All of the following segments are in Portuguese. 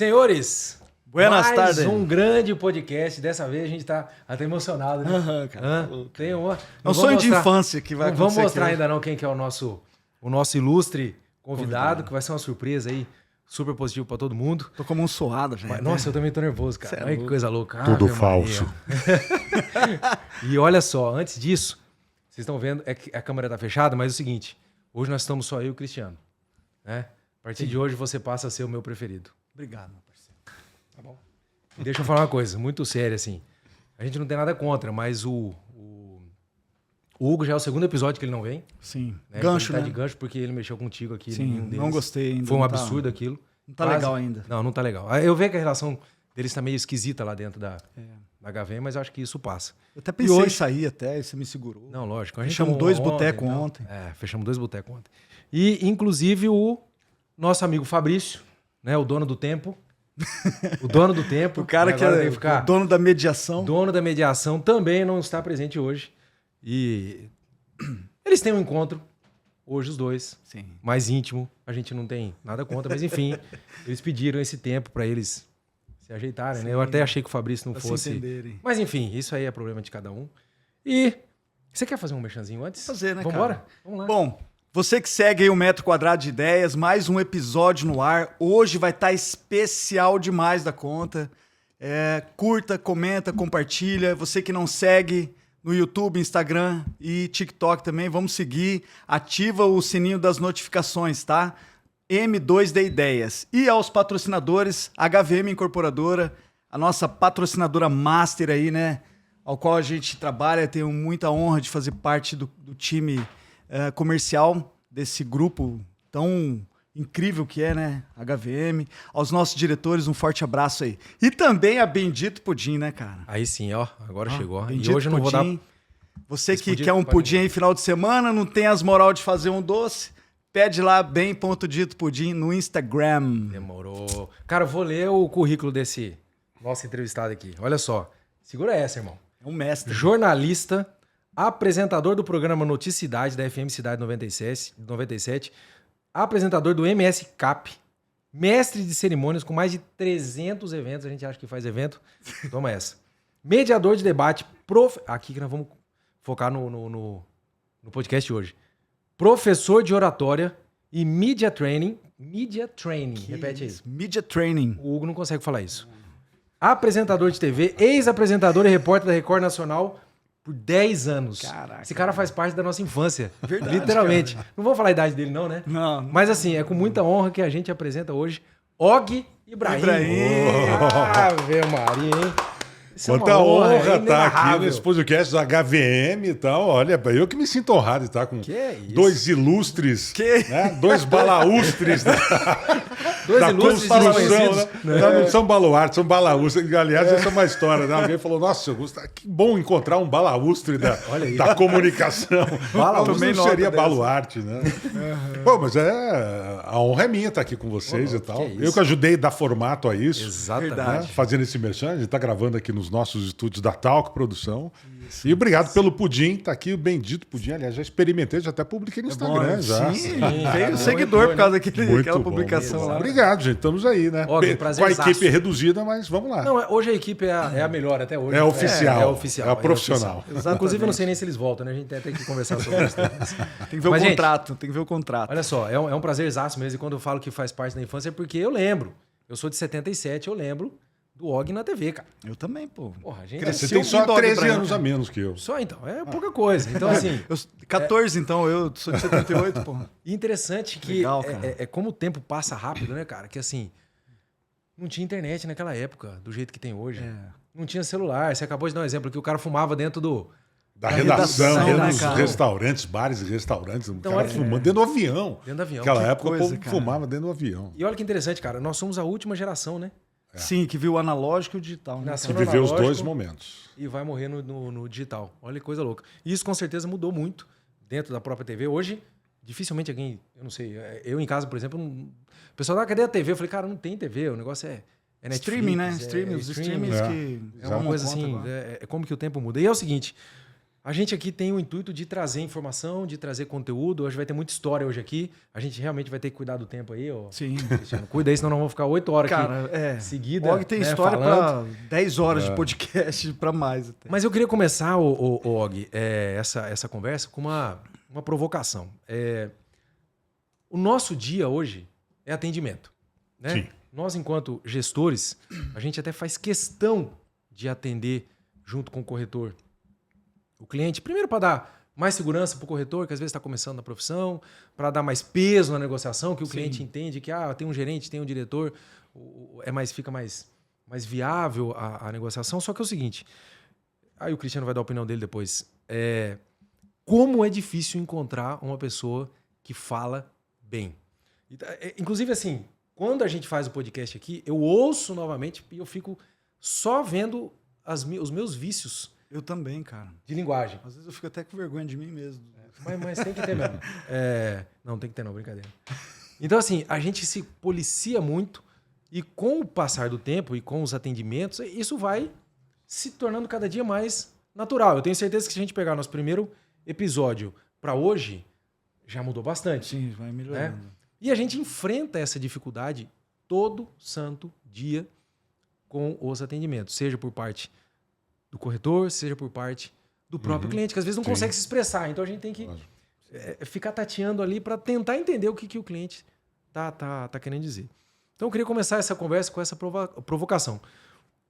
Senhores, Buenas mais tardes. um grande podcast. Dessa vez a gente tá até emocionado, né? Cara, Tem uma... é um sonho de infância que vai não acontecer. Vamos mostrar aqui ainda não quem que é o nosso ilustre convidado, que vai ser uma surpresa aí, super positivo pra todo mundo. Tô como um suado, já. Mas, nossa, eu também tô nervoso, cara. Cê é Olha que louco. coisa louca. Tudo Ave falso. Maria. E olha só, antes disso, vocês estão vendo, é que a câmera tá fechada, mas é o seguinte, hoje nós estamos só eu e o Cristiano, né? A partir de hoje você passa a ser o meu preferido. Obrigado, meu parceiro. Tá bom. E deixa eu falar uma coisa, muito séria, assim. A gente não tem nada contra, mas o Hugo já é o segundo episódio que ele não vem. Sim. Né? Gancho, Ele tá né? de gancho porque ele mexeu contigo aqui. Sim, nenhum deles. não gostei ainda. Foi um não absurdo aquilo. Não tá Quase- legal ainda. Não tá legal. Eu vejo que a relação deles tá meio esquisita lá dentro da HVM, mas eu acho que isso passa. Eu até pensei hoje- em sair até, e você me segurou. Não, lógico. A gente Fechamos tomou 2 uma botecos então. ontem. Fechamos 2 botecos ontem. E, inclusive, o nosso amigo Fabrício, né, o dono do tempo. O dono do tempo. O cara né, que agora é tem ficar o dono da mediação. dono da mediação também não está presente hoje. E eles têm um encontro, hoje os dois, Sim. mais íntimo. A gente não tem nada contra, mas enfim, eles pediram esse tempo para eles se ajeitarem, né? Eu até achei que o Fabrício não Pra se fosse. entenderem. Mas enfim, isso aí é problema de cada um. E você quer fazer um merchanzinho antes? Fazer, né, Vambora? cara? Vamos lá. Bom, você que segue aí o Metro Quadrado de Ideias, mais um episódio no ar. Hoje vai estar especial demais da conta. Curta, comenta, compartilha. Você que não segue no YouTube, Instagram e TikTok também, vamos seguir. Ativa o sininho das notificações, tá? M2D Ideias. E aos patrocinadores, HVM Incorporadora, a nossa patrocinadora master aí, né? Ao qual a gente trabalha, tenho muita honra de fazer parte do time comercial desse grupo tão incrível que é, né? HVM. Aos nossos diretores, um forte abraço aí. E também a Bendito Pudim, né, cara? Aí sim, ó. Agora chegou. E Bendito hoje eu não vou dar. Pudim. Você Esse que pudim quer um pra pudim ninguém. aí final de semana, não tem as moral de fazer um doce, pede lá bem.dito pudim no Instagram. Demorou. Cara, eu vou ler o currículo desse nosso entrevistado aqui. Olha só. Segura essa, irmão. É um mestre. Jornalista, apresentador do programa Noticidade da FM Cidade 97, apresentador do MS Cap, mestre de cerimônias com mais de 300 eventos, a gente acha que faz evento, toma essa. Mediador de debate, aqui que nós vamos focar no podcast hoje. Professor de oratória e media training, repete aí. Media Training. O Hugo não consegue falar isso. Apresentador de TV, ex-apresentador e repórter da Record Nacional por 10 anos. Caraca. Esse cara faz parte da nossa infância. Verdade, Literalmente. Não vou falar a idade dele, não, né? Não. Mas assim, é com muita honra que a gente apresenta hoje Og Ibrahim. Ave Maria, hein? Isso é uma Quanta honra é estar aqui inenarrável. nesse podcast do HVM e tal. Olha, eu que me sinto honrado de estar com Que é isso? 2 ilustres, Que? né? 2 balaústres Dois da ilustres construção, desconhecidos. né? Não são baluartes, são balaústres. Aliás, essa é uma história, né? Alguém falou, nossa, Augusto, que bom encontrar um balaústre da comunicação. Balaústre. Também Tomei seria nota dessa. baluarte, né? Pô, mas a honra é minha estar aqui com vocês Pô, e tal. que é isso? Eu que ajudei a dar formato a isso. Exatamente. Verdade. Né? Fazendo esse merchan, a gente tá gravando aqui nos nossos estúdios da Talk Produção. E obrigado pelo pudim, tá aqui o bendito pudim. Aliás, já experimentei, já até publiquei no Instagram. Bom, já. Sim, Sim. veio Muito seguidor bom, por causa né? daquela bom, publicação muito lá. bom. Obrigado, gente. Estamos aí, né? Ó, que Com a prazerzaço. equipe reduzida, mas vamos lá. Não, hoje a equipe é a melhor até hoje. É oficial. É oficial. É a profissional. oficial. Exatamente. Inclusive, eu não sei nem se eles voltam, né? A gente tem que conversar sobre isso. Tem que ver Mas, o gente, contrato, tem que ver o contrato. Olha só, é um prazerzaço mesmo. E quando eu falo que faz parte da infância é porque eu lembro. Eu sou de 77, eu lembro do Og na TV, cara. Eu também, pô. Porra, a gente... Você Cresci tem só ouvindo 13 Ibrahim, anos cara. a menos que eu. Só então, é pouca coisa. Então, assim, 14, então, eu sou de 78, pô. e interessante que Legal, cara. é como o tempo passa rápido, né, cara? Que assim, não tinha internet naquela época, do jeito que tem hoje. Não tinha celular. Você acabou de dar um exemplo que o cara fumava dentro do... Da redação, redação, dentro né, dos cara? restaurantes, bares e restaurantes. O cara olha que- fumando dentro do avião. Dentro do avião. Naquela Que época coisa, o povo cara. fumava dentro do avião. E olha que interessante, cara. Nós somos a última geração, né? Sim, que viu o analógico e o digital. Né? Nasceu Que no viveu os analógico dois momentos. e vai morrer no digital. Olha que coisa louca. E isso com certeza mudou muito dentro da própria TV. Hoje, dificilmente alguém, eu não sei, eu em casa, por exemplo, o pessoal, cadê a TV? Eu falei, cara, não tem TV, o negócio é Netflix. Streaming, né? Streaming, os streamings É. que É uma coisa assim, é como que o tempo muda. E é o seguinte, A gente aqui tem o intuito de trazer informação, de trazer conteúdo. Hoje vai ter muita história hoje aqui. A gente realmente vai ter que cuidar do tempo aí, ó. Sim. Cristiano, cuida aí, senão nós vamos ficar 8 horas Cara, aqui seguida. Og tem né, história falando. para 10 horas de podcast, para mais até. Mas eu queria começar, o Og, essa conversa com uma provocação. O nosso dia hoje é atendimento. Né? Sim. Nós, enquanto gestores, a gente até faz questão de atender junto com o corretor o cliente. Primeiro, para dar mais segurança para o corretor, que às vezes está começando na profissão, para dar mais peso na negociação, que o cliente entende que tem um gerente, tem um diretor, fica mais viável a negociação. Só que é o seguinte, aí o Cristiano vai dar a opinião dele depois. Como é difícil encontrar uma pessoa que fala bem. Inclusive, assim, quando a gente faz o podcast aqui, eu ouço novamente e eu fico só vendo os meus vícios. Eu também, cara. De linguagem. Às vezes eu fico até com vergonha de mim mesmo. Mas tem que ter mesmo. Não, tem que ter não, brincadeira. Então, assim, a gente se policia muito e com o passar do tempo e com os atendimentos, isso vai se tornando cada dia mais natural. Eu tenho certeza que se a gente pegar nosso primeiro episódio para hoje, já mudou bastante. Sim, vai melhorando. Né? E a gente enfrenta essa dificuldade todo santo dia com os atendimentos, seja por parte do corretor, seja por parte do próprio cliente, que às vezes não consegue se expressar. Então a gente tem que ficar tateando ali para tentar entender o que o cliente tá querendo dizer. Então eu queria começar essa conversa com essa provocação.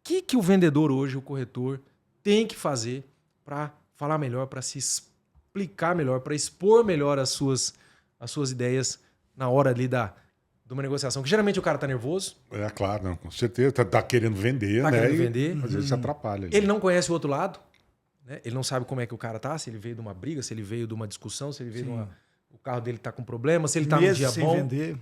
O que o vendedor hoje, o corretor, tem que fazer para falar melhor, para se explicar melhor, para expor melhor as suas ideias na hora ali de uma negociação? Que geralmente o cara tá nervoso. Claro, não, com certeza. Tá querendo vender, Tá né? querendo vender. Às vezes se atrapalha. Ele não conhece o outro lado, né? Ele não sabe como é que o cara tá, se ele veio de uma briga, se ele veio de uma discussão, se ele veio o carro dele tá com problema, se ele tá num dia sem bom. vender.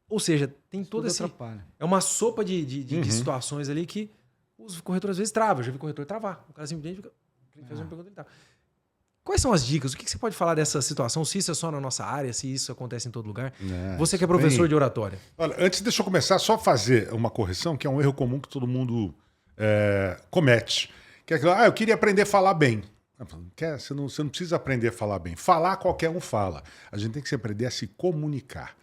Ou seja, tem todo esse... atrapalha. É uma sopa de situações ali que os corretores às vezes travam. Eu já vi corretor travar. O cara simplesmente faz uma pergunta e tal. Quais são as dicas? O que você pode falar dessa situação? Se isso é só na nossa área, se isso acontece em todo lugar? Você que é professor de oratória. Olha, antes deixa eu começar, só fazer uma correção, que é um erro comum que todo mundo comete. Que é aquilo, eu queria aprender a falar bem. Você não precisa aprender a falar bem. Falar, qualquer um fala. A gente tem que se aprender a se comunicar.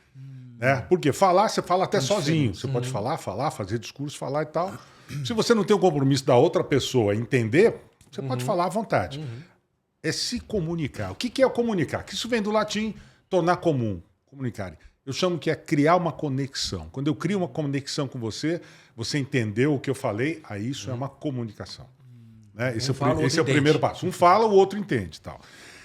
Né? Porque falar, você fala até sozinho. Você pode falar, fazer discurso, falar e tal. Se você não tem o compromisso da outra pessoa entender, você pode falar à vontade. É se comunicar. O que é comunicar? Que isso vem do latim tornar comum, comunicar. Eu chamo que é criar uma conexão. Quando eu crio uma conexão com você, você entendeu o que eu falei, aí isso é uma comunicação. Né? Esse é o primeiro passo. Um fala, o outro entende. Tal.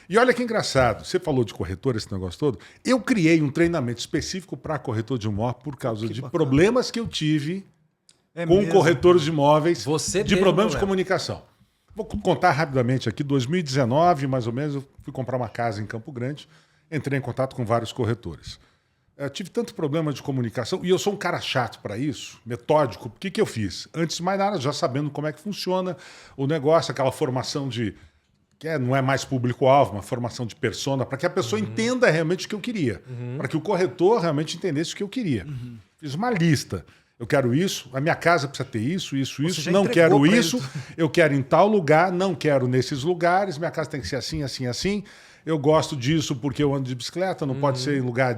E olha que engraçado, você falou de corretor, esse negócio todo. Eu criei um treinamento específico para corretor de imóvel por causa de problemas que eu tive com corretores de imóveis, de problemas de comunicação. Vou contar rapidamente aqui, 2019, mais ou menos, eu fui comprar uma casa em Campo Grande, entrei em contato com vários corretores. Tive tanto problema de comunicação, e eu sou um cara chato para isso, metódico. O que eu fiz? Antes de mais nada, já sabendo como é que funciona o negócio, aquela formação que não é mais público-alvo, uma formação de persona, para que a pessoa entenda realmente o que eu queria, para que o corretor realmente entendesse o que eu queria. Fiz uma lista. Eu quero isso, a minha casa precisa ter isso, não quero isso, eu quero em tal lugar, não quero nesses lugares, minha casa tem que ser assim, assim, assim. Eu gosto disso porque eu ando de bicicleta, não pode ser em lugar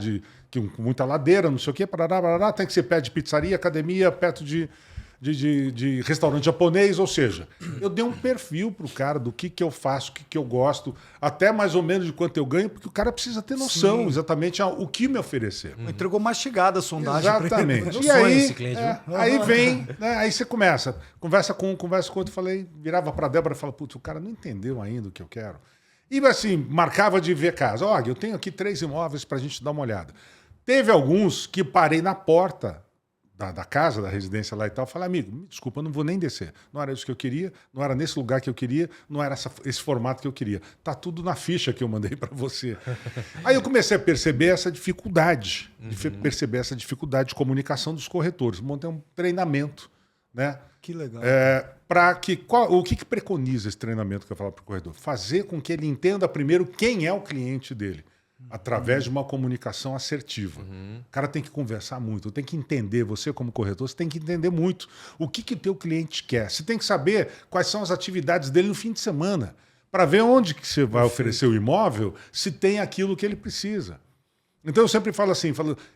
com muita ladeira, não sei o quê, parará, tem que ser perto de pizzaria, academia, perto de restaurante japonês, ou seja, eu dei um perfil pro cara do que eu faço, o que eu gosto, até mais ou menos de quanto eu ganho, porque o cara precisa ter noção exatamente o que me oferecer. Entregou mastigada a sondagem. Exatamente. E aí vem, né, aí você conversa com outro, falei, virava pra Débora e falava, putz, o cara não entendeu ainda o que eu quero. E assim, marcava de ver casa. Olha, eu tenho aqui 3 imóveis pra gente dar uma olhada. Teve alguns que parei na porta da casa, da residência lá e tal, falei, amigo, me desculpa, eu não vou nem descer. Não era isso que eu queria, não era nesse lugar que eu queria, não era esse formato que eu queria. Tá tudo na ficha que eu mandei para você. Aí eu comecei a perceber essa dificuldade, de comunicação dos corretores. Montei um treinamento, né? Que legal. O que preconiza esse treinamento que eu falo para o corretor? Fazer com que ele entenda primeiro quem é o cliente dele. Através de uma comunicação assertiva. O cara tem que conversar muito, tem que entender, você como corretor, você tem que entender muito o que o teu cliente quer. Você tem que saber quais são as atividades dele no fim de semana. para ver onde que você vai oferecer o imóvel, se tem aquilo que ele precisa. Então eu sempre falo assim,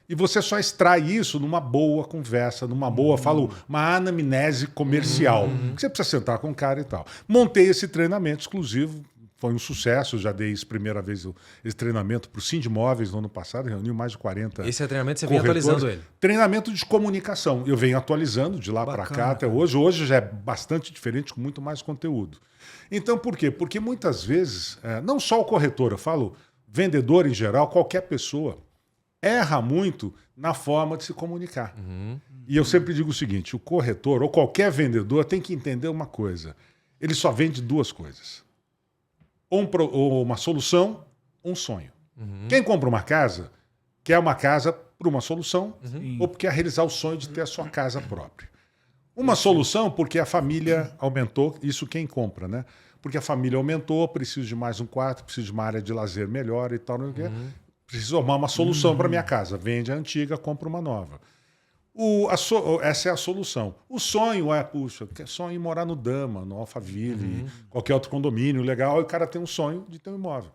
e você só extrai isso numa boa conversa, numa boa, uma anamnese comercial. Que você precisa sentar com o cara e tal. Montei esse treinamento exclusivo, foi um sucesso, já dei primeira vez esse treinamento para o Sindimóveis no ano passado, reuniu mais de 40 Esse treinamento você vem atualizando ele? Treinamento de comunicação. Eu venho atualizando de lá para cá até hoje. Hoje já é bastante diferente, com muito mais conteúdo. Então por quê? Porque muitas vezes, não só o corretor, eu falo vendedor em geral, qualquer pessoa, erra muito na forma de se comunicar. E eu sempre digo o seguinte, o corretor ou qualquer vendedor tem que entender uma coisa. Ele só vende duas coisas. Ou uma solução, um sonho. Quem compra uma casa, quer uma casa por uma solução ou porque quer realizar o sonho de ter a sua casa própria. Uma solução porque a família aumentou, isso quem compra, né? Porque a família aumentou, preciso de mais um quarto, preciso de uma área de lazer melhor e tal. Preciso arrumar uma solução para minha casa. Vende a antiga, compra uma nova. Essa é a solução. O sonho sonho em morar no Dama, no Alphaville, qualquer outro condomínio legal, e o cara tem um sonho de ter um imóvel.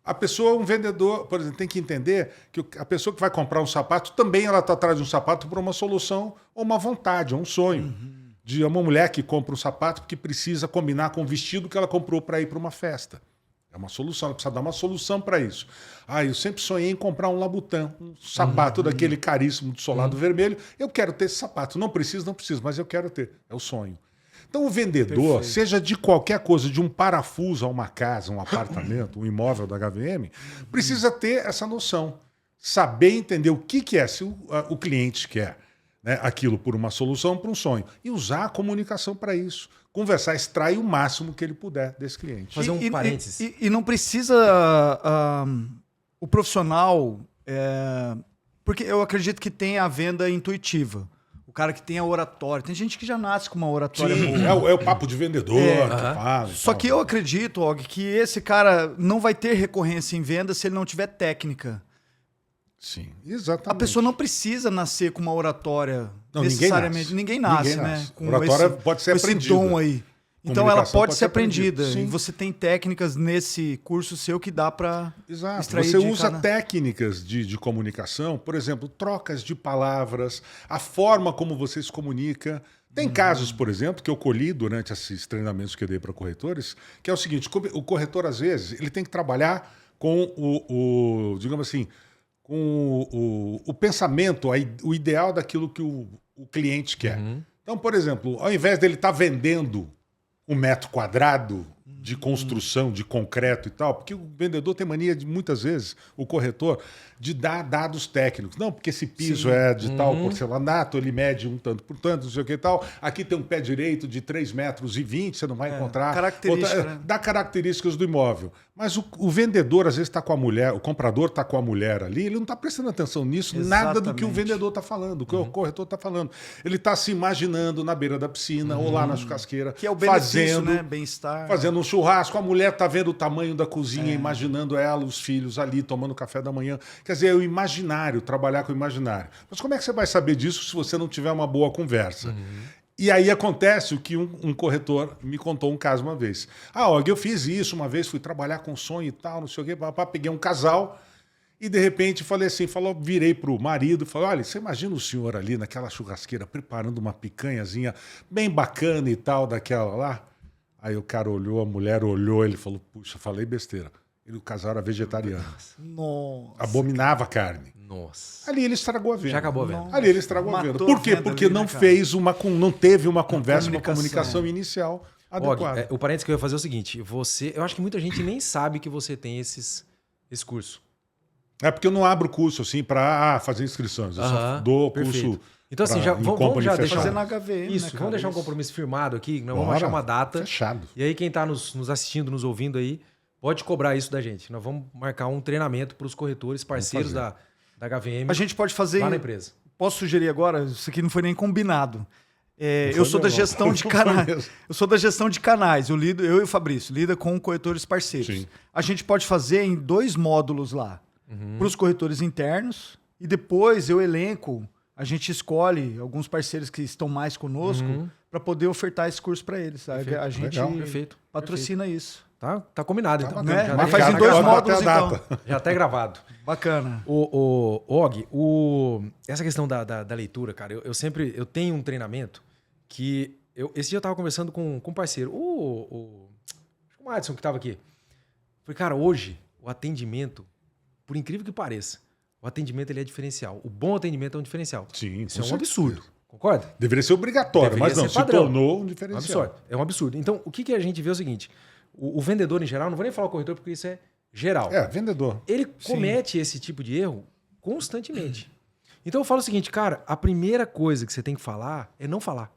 A pessoa, um vendedor, por exemplo, tem que entender que a pessoa que vai comprar um sapato, também ela está atrás de um sapato por uma solução ou uma vontade, ou um sonho. De uma mulher que compra um sapato porque precisa combinar com o vestido que ela comprou para ir para uma festa. É uma solução, ela precisa dar uma solução para isso. Eu sempre sonhei em comprar um Labutin, um sapato daquele caríssimo de solado vermelho. Eu quero ter esse sapato. Não preciso, mas eu quero ter. É o sonho. Então o vendedor, seja de qualquer coisa, de um parafuso a uma casa, um apartamento, um imóvel da HVM, precisa ter essa noção. Saber entender o que é, se o cliente quer, né, aquilo por uma solução, por um sonho. E usar a comunicação para isso. Conversar, extrair o máximo que ele puder desse cliente. Fazer um parênteses. E não precisa o profissional... porque eu acredito que tem a venda intuitiva. O cara que tem a oratória. Tem gente que já nasce com uma oratória boa. É o papo de vendedor que fala. Só que eu acredito, Og, que esse cara não vai ter recorrência em venda se ele não tiver técnica. Sim, exatamente. A pessoa não precisa nascer com uma oratória não, necessariamente. Ninguém nasce, né? Com oratória pode ser aprendida. Esse dom aí. Então ela pode ser aprendida. Sim. E você tem técnicas nesse curso seu que dá para extrair. Você usa técnicas de comunicação, por exemplo, trocas de palavras, a forma como você se comunica. Tem casos, por exemplo, que eu colhi durante esses treinamentos que eu dei para corretores, que é o seguinte, o corretor, às vezes, ele tem que trabalhar com digamos assim, com o pensamento, o ideal daquilo que o cliente quer. Então, por exemplo, ao invés dele estar vendendo 1 metro quadrado de construção, de concreto e tal, porque o vendedor tem mania de, muitas vezes, o corretor, de dar dados técnicos. Não, porque esse piso é de tal porcelanato, ele mede um tanto por tanto, não sei o que e tal. Aqui tem um pé direito de 3,20 metros, você não vai encontrar. Característica, dá características do imóvel. Mas o vendedor, às vezes, está com a mulher, o comprador está com a mulher ali, ele não está prestando atenção nisso, nada do que o vendedor está falando, do que o corretor está falando. Ele está se imaginando na beira da piscina ou lá na churrasqueira, que é o benefício, né? Bem-estar. Fazendo um churrasco, a mulher está vendo o tamanho da cozinha, imaginando ela, os filhos ali, tomando café da manhã. Quer dizer, é o imaginário, trabalhar com o imaginário. Mas como é que você vai saber disso se você não tiver uma boa conversa? E aí acontece o que um corretor me contou um caso uma vez. Og, eu fiz isso uma vez, fui trabalhar com sonho e tal, não sei o quê, peguei um casal e de repente virei para o marido e falei, olha, você imagina o senhor ali naquela churrasqueira preparando uma picanhazinha bem bacana e tal, daquela lá? Aí o cara olhou, a mulher olhou, ele falou, puxa, falei besteira. O casal era vegetariano. Nossa. Abominava carne. Nossa. Ali ele estragou a venda. Já acabou a venda. Ali ele estragou a venda. Por quê? Porque não teve uma conversa, uma comunicação inicial adequada. O parênteses que eu ia fazer é o seguinte, eu acho que muita gente nem sabe que você tem esse curso. É porque eu não abro curso assim para fazer inscrições. Eu só dou curso. Então assim, vamos já deixar fazer na HVM, isso, vamos deixar um compromisso firmado aqui, nós vamos achar uma data. Fechado. E aí quem está nos assistindo, nos ouvindo aí, pode cobrar isso da gente. Nós vamos marcar um treinamento para os corretores parceiros da HVM. A gente pode fazer lá na empresa. Posso sugerir agora? Isso aqui não foi nem combinado. Eu sou da gestão de canais. Eu sou da gestão de canais. Eu e o Fabrício lida com corretores parceiros. Sim. A gente pode fazer em 2 módulos lá. Para os corretores internos e depois eu elenco, a gente escolhe alguns parceiros que estão mais conosco para poder ofertar esse curso para eles. Sabe? A gente patrocina isso. Tá combinado, então. né? Já, Mas tem- faz em dois Agora módulos, até a então. data. já tá gravado. Bacana. O Og, essa questão da leitura, cara, eu tenho um treinamento que... esse dia eu tava conversando com um parceiro, o Madison, que tava aqui. Falei, cara, hoje o atendimento, por incrível que pareça, o atendimento ele é diferencial. O bom atendimento é um diferencial. Sim, Isso é com um certeza. absurdo. Concorda? Deveria ser obrigatório, Deveria mas não, ser se padrão. tornou um É um diferencial. absurdo. É um absurdo. Então, o que a gente vê é o seguinte: o vendedor em geral, não vou nem falar o corretor porque isso é geral. É, vendedor. Ele comete esse tipo de erro constantemente. Então eu falo o seguinte, cara, a primeira coisa que você tem que falar é não falar.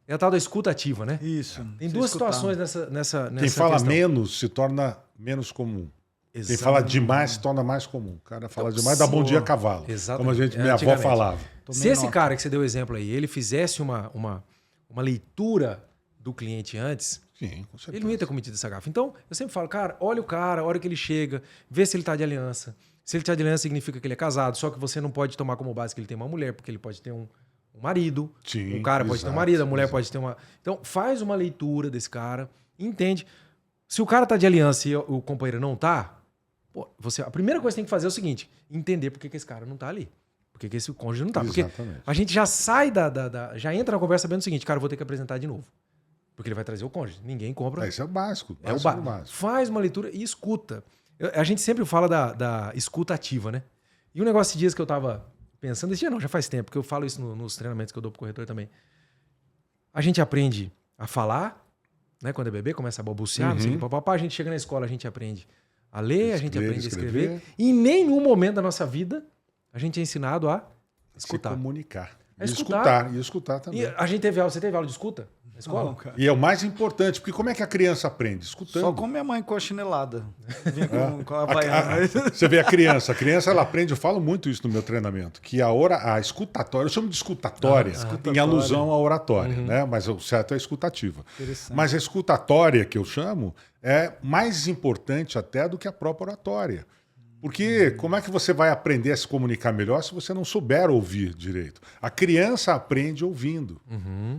É a tal da escuta ativa, né? Isso. Tem Você duas escutar. situações nessa Quem fala questão. menos se torna menos comum. Quem Exatamente. fala demais se torna mais comum. O cara fala Então, demais dá bom sim. dia a cavalo. Exatamente. Como minha avó Antigamente. falava. Tomei Se esse nota. cara que você deu o exemplo aí, ele fizesse uma leitura do cliente antes, Sim, com certeza. ele não ia ter cometido essa gafa. Então, eu sempre falo, cara, olha o cara, a hora que ele chega, vê se ele tá de aliança. Se ele tá de aliança, significa que ele é casado, só que você não pode tomar como base que ele tem uma mulher, porque ele pode ter um marido, Sim, o cara pode ter um exato, marido, a mulher exato. pode ter uma... Então, faz uma leitura desse cara, entende. Se o cara tá de aliança e o companheiro não tá, pô, a primeira coisa que você tem que fazer é o seguinte, entender por que esse cara não tá ali. Por que esse cônjuge não tá. Porque Exatamente. a gente já sai já entra na conversa sabendo o seguinte, cara, eu vou ter que apresentar de novo. Porque ele vai trazer o cônjuge. Ninguém compra. Isso é o básico. É o básico do básico. básico. Faz uma leitura e escuta. A gente sempre fala da escuta ativa, né? E um negócio de dias que eu tava pensando, esse dia não, já faz tempo, porque eu falo isso nos treinamentos que eu dou pro corretor também. A gente aprende a falar, né? Quando é bebê, começa a balbuciar, não sei o que, papapá. A gente chega na escola, a gente aprende a ler, a gente Ler, aprende a escrever. escrever. E em nenhum momento da nossa vida a gente é ensinado a escutar. Se comunicar. É E escutar. E escutar também. E a gente teve aula, você teve aula de escuta na escola? Não, cara. E é o mais importante, porque como é que a criança aprende? Escutando. Só com minha mãe com a chinelada. Vinha com a havaiana. Você vê a criança ela aprende, eu falo muito isso no meu treinamento, que a escutatória, eu chamo de escutatória, em alusão à oratória, né? Mas o certo é a escutativa. Interessante. Mas a escutatória que eu chamo é mais importante até do que a própria oratória. Porque como é que você vai aprender a se comunicar melhor se você não souber ouvir direito? A criança aprende ouvindo.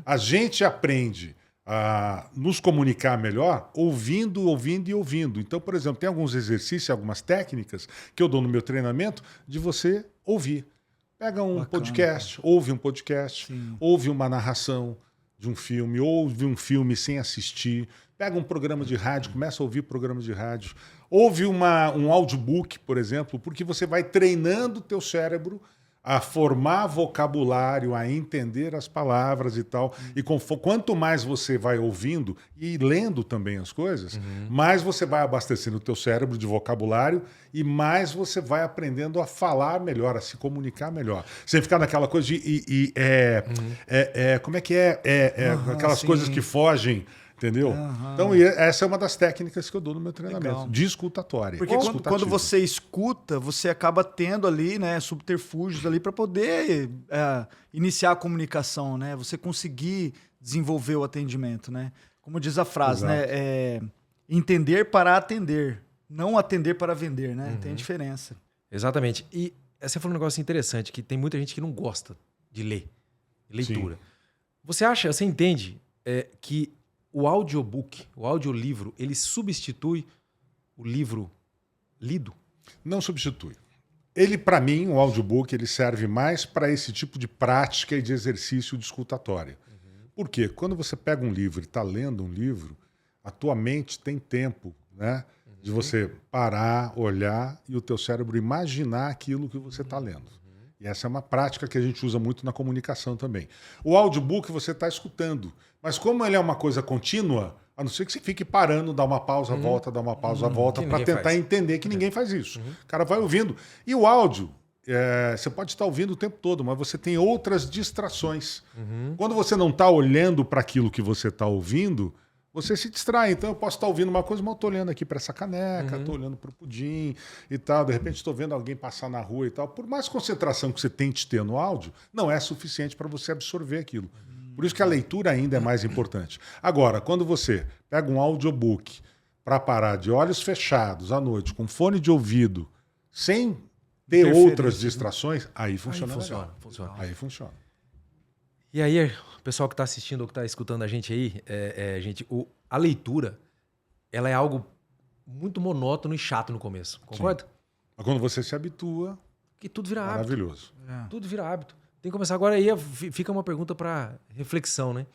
A gente aprende a nos comunicar melhor ouvindo, ouvindo e ouvindo. Então, por exemplo, tem alguns exercícios, algumas técnicas que eu dou no meu treinamento de você ouvir. Pega um podcast, ouve um podcast, Sim. ouve uma narração de um filme, ouve um filme sem assistir, pega um programa de rádio, começa a ouvir programa de rádio, ouve um audiobook, por exemplo, porque você vai treinando o teu cérebro a formar vocabulário, a entender as palavras e tal. E quanto mais você vai ouvindo e lendo também as coisas, mais você vai abastecendo o teu cérebro de vocabulário e mais você vai aprendendo a falar melhor, a se comunicar melhor. Sem ficar naquela coisa de... como é que aquelas sim. coisas que fogem, entendeu? Então, essa é uma das técnicas que eu dou no meu treinamento, Legal. de escutatória. Porque Escutativa. quando você escuta, você acaba tendo ali, né, subterfúgios ali para poder iniciar a comunicação, né? Você conseguir desenvolver o atendimento, né? Como diz a frase, Exato. né? Entender para atender, não atender para vender, né? Tem a diferença. Exatamente. E você falou um negócio interessante, que tem muita gente que não gosta de ler, leitura. Você entende que o audiobook, o audiolivro, ele substitui o livro lido? Não substitui. Ele, para mim, o audiobook, ele serve mais para esse tipo de prática e de exercício de escutatória. Por quê? Quando você pega um livro e está lendo um livro, a tua mente tem tempo, né, de você parar, olhar e o teu cérebro imaginar aquilo que você está lendo. E essa é uma prática que a gente usa muito na comunicação também. O audiobook você está escutando, mas como ele é uma coisa contínua, a não ser que você fique parando, dá uma pausa, volta, dá uma pausa, volta, Que para ninguém tentar faz. entender que ninguém faz isso. O cara vai ouvindo. E o áudio, você pode estar ouvindo o tempo todo, mas você tem outras distrações. Quando você não está olhando para aquilo que você está ouvindo, você se distrai. Então eu posso estar ouvindo uma coisa, mas eu estou olhando aqui para essa caneca, estou olhando para o pudim e tal. De repente estou vendo alguém passar na rua e tal. Por mais concentração que você tente ter no áudio, não é suficiente para você absorver aquilo. Por isso que a leitura ainda é mais importante. Agora, quando você pega um audiobook para parar de olhos fechados à noite, com fone de ouvido, sem ter outras distrações, aí funciona legal. funciona. Aí funciona. E aí, o pessoal que está assistindo ou que está escutando a gente aí, gente, a leitura, ela é algo muito monótono e chato no começo. Concorda? Mas quando você se habitua, Que tudo vira hábito. maravilhoso. Tudo vira hábito. Tem que começar agora aí. Fica uma pergunta para reflexão, né?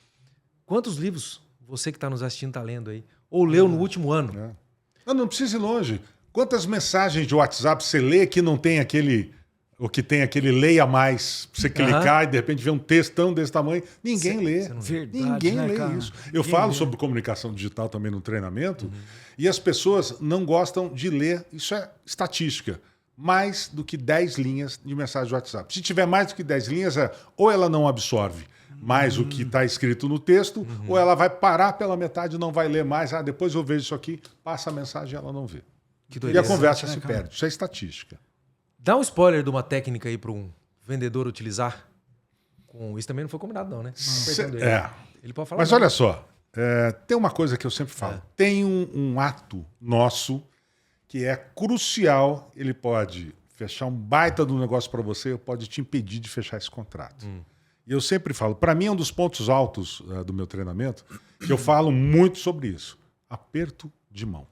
Quantos livros você que está nos assistindo está lendo aí? Ou leu no último ano? Não precisa ir longe. Quantas mensagens de WhatsApp você lê que não tem aquele... Ou que tem aquele leia mais, pra você clicar e de repente vê um textão desse tamanho. Ninguém lê. Verdade, Ninguém né, lê cara? isso. Eu falo sobre comunicação digital também no treinamento e as pessoas não gostam de ler, isso é estatística, mais do que 10 linhas de mensagem de WhatsApp. Se tiver mais do que 10 linhas, ou ela não absorve mais o que está escrito no texto, ou ela vai parar pela metade e não vai ler mais. Depois eu vejo isso aqui, passa a mensagem e ela não vê. Que E a doideira. conversa né, se cara? perde. Isso é estatística. Dá um spoiler de uma técnica aí para um vendedor utilizar. Isso também não foi combinado, não, né? Apertando ele. Ele pode falar. Mas não. olha só, tem uma coisa que eu sempre falo. Tem um ato nosso que é crucial. Ele pode fechar um baita do negócio para você, ou pode te impedir de fechar esse contrato. E eu sempre falo, para mim é um dos pontos altos do meu treinamento, que eu falo muito sobre isso. Aperto de mão.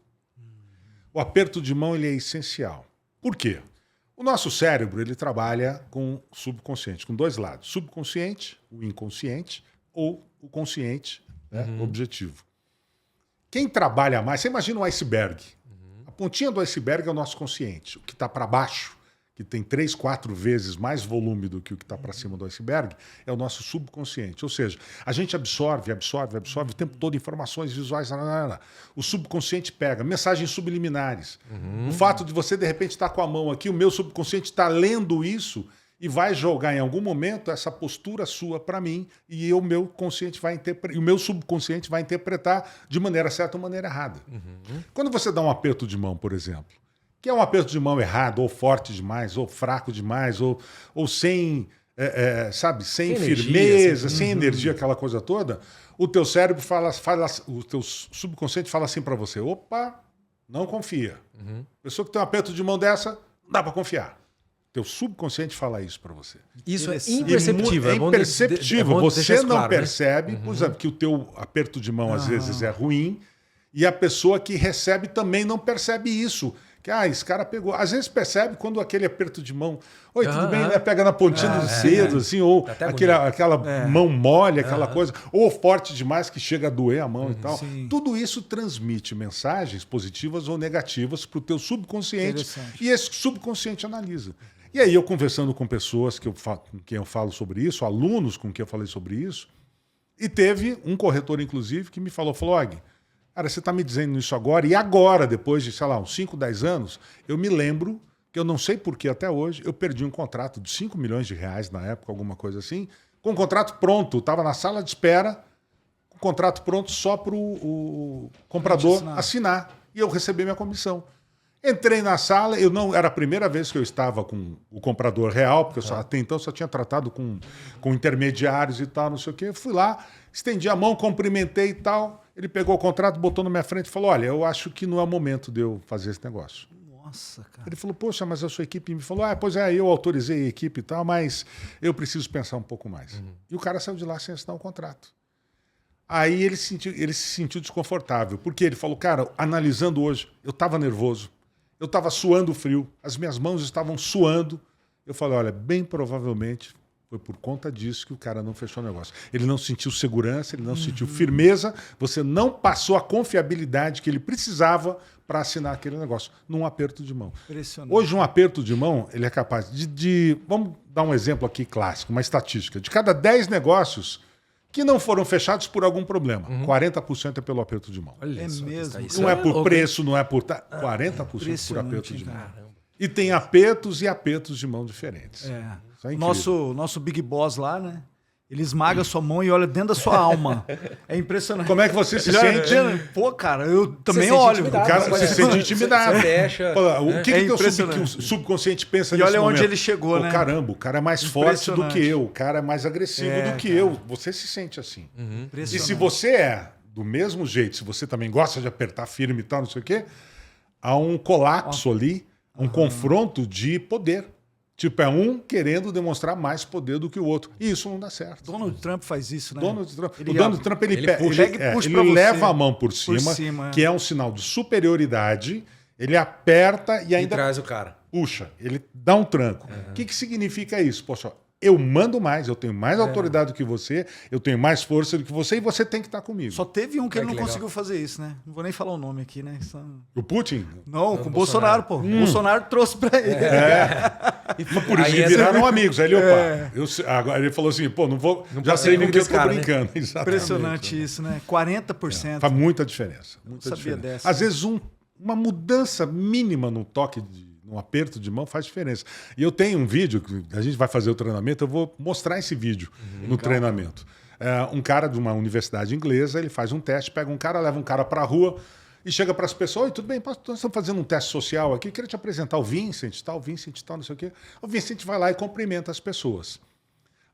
O aperto de mão ele é essencial. Por quê? O nosso cérebro ele trabalha com o subconsciente, com dois lados. Subconsciente, o inconsciente, ou o consciente, né, o objetivo. Quem trabalha mais, você imagina um iceberg. A pontinha do iceberg é o nosso consciente. O que está para baixo, que tem 3, 4 vezes mais volume do que o que está para cima do iceberg, é o nosso subconsciente. Ou seja, a gente absorve o tempo todo informações visuais. O subconsciente pega mensagens subliminares. O fato de você, de repente, estar com a mão aqui, o meu subconsciente está lendo isso e vai jogar em algum momento essa postura sua para mim e o meu consciente vai o meu subconsciente vai interpretar de maneira certa ou maneira errada. Quando você dá um aperto de mão, por exemplo, que é um aperto de mão errado, ou forte demais, ou fraco demais, ou sem, sabe, sem firmeza, sem energia, aquela coisa toda, o teu cérebro o teu subconsciente fala assim para você, opa, não confia. Pessoa que tem um aperto de mão dessa, não dá para confiar. Teu subconsciente fala isso para você. Isso é imperceptível. É imperceptível. Você não claro, percebe, por exemplo, que o teu aperto de mão às vezes é ruim, e a pessoa que recebe também não percebe isso. Que, esse cara pegou. Às vezes percebe quando aquele aperto de mão. Oi, tudo bem, né? Pega na pontinha dos dedos, assim, ou aquela mão mole, aquela coisa, ou forte demais que chega a doer a mão e tal. Sim. Tudo isso transmite mensagens positivas ou negativas para o teu subconsciente. E esse subconsciente analisa. E aí, eu conversando com pessoas com quem eu falo sobre isso, alunos com quem eu falei sobre isso, e teve um corretor, inclusive, que me falou, Og, cara, você está me dizendo isso agora, e agora, depois de, sei lá, uns 5, 10 anos, eu me lembro que eu não sei por que até hoje, eu perdi um contrato de 5 milhões de reais na época, alguma coisa assim, com um contrato pronto, estava na sala de espera, com o contrato pronto só para o comprador assinar, e eu recebi minha comissão. Entrei na sala, era a primeira vez que eu estava com o comprador real, porque até então só tinha tratado com intermediários e tal, não sei o quê. Fui lá, estendi a mão, cumprimentei e tal. Ele pegou o contrato, botou na minha frente e falou, olha, eu acho que não é o momento de eu fazer esse negócio. Nossa, cara. Ele falou, poxa, mas a sua equipe me falou, pois é, eu autorizei a equipe e tal, mas eu preciso pensar um pouco mais. E o cara saiu de lá sem assinar o contrato. Aí ele se sentiu desconfortável, porque ele falou, cara, analisando hoje, eu estava nervoso, eu estava suando frio, as minhas mãos estavam suando. Eu falei, olha, bem provavelmente foi por conta disso que o cara não fechou o negócio. Ele não sentiu segurança, ele não sentiu firmeza, você não passou a confiabilidade que ele precisava para assinar aquele negócio, num aperto de mão. Impressionante. Hoje, um aperto de mão, ele é capaz de... Vamos dar um exemplo aqui clássico, uma estatística. De cada 10 negócios que não foram fechados por algum problema, 40% é pelo aperto de mão. Olha só, mesmo. isso Não é por louco, preço, não é por... 40% por aperto de mão. E tem apertos e apertos de mão diferentes. Isso é incrível. Nosso Big Boss lá, né? Ele esmaga a sua mão e olha dentro da sua alma. É impressionante. Como é que você se Ele olha sente? dentro- Pô, cara, eu também sente olho. intimidado, O cara Você se sente intimidado. Você fecha. Fala, o que, É que, que o impressionante. subconsciente pensa E nesse olha onde momento? ele chegou, né? Caramba, o cara é mais forte do que Impressionante. eu, o cara é mais agressivo do que cara. eu. Você se sente assim. E Impressionante. se você é do mesmo jeito, se você também gosta de apertar firme e tal, não sei o quê, há um colapso ali, um confronto de poder. Tipo, é um querendo demonstrar mais poder do que o outro. E isso não dá certo. Donald Trump faz isso, né? Donald Trump, o Donald Trump, ele puxa pra leva você. a mão por cima, que é um sinal de superioridade, ele aperta e E ainda traz o cara. puxa, ele dá um tranco. O que significa isso? Poxa, eu mando mais, eu tenho mais autoridade do que você, eu tenho mais força do que você e você tem que estar comigo. Só teve um que ele não legal. conseguiu fazer isso, né? Não vou nem falar o nome aqui, né? O Putin? Não, com o Bolsonaro, pô. O Bolsonaro trouxe pra ele. E Por isso aí que essa- viraram amigos. Aí ele, agora ele falou assim, pô, não vou. Não já posso sei ser com inimigo que eu desse tô cara, né? brincando. Exatamente. Impressionante isso, né? 40%. Faz muita diferença. Muita sabia diferença. dessa. Às vezes uma mudança mínima no toque, num aperto de mão faz diferença. E eu tenho um vídeo, que a gente vai fazer o treinamento, eu vou mostrar esse vídeo no treinamento. Um cara de uma universidade inglesa, ele faz um teste, pega um cara, leva um cara para a rua e chega para as pessoas, oi, tudo bem, nós estamos fazendo um teste social aqui, queria te apresentar o Vincent, tal, não sei o quê. O Vincent vai lá e cumprimenta as pessoas.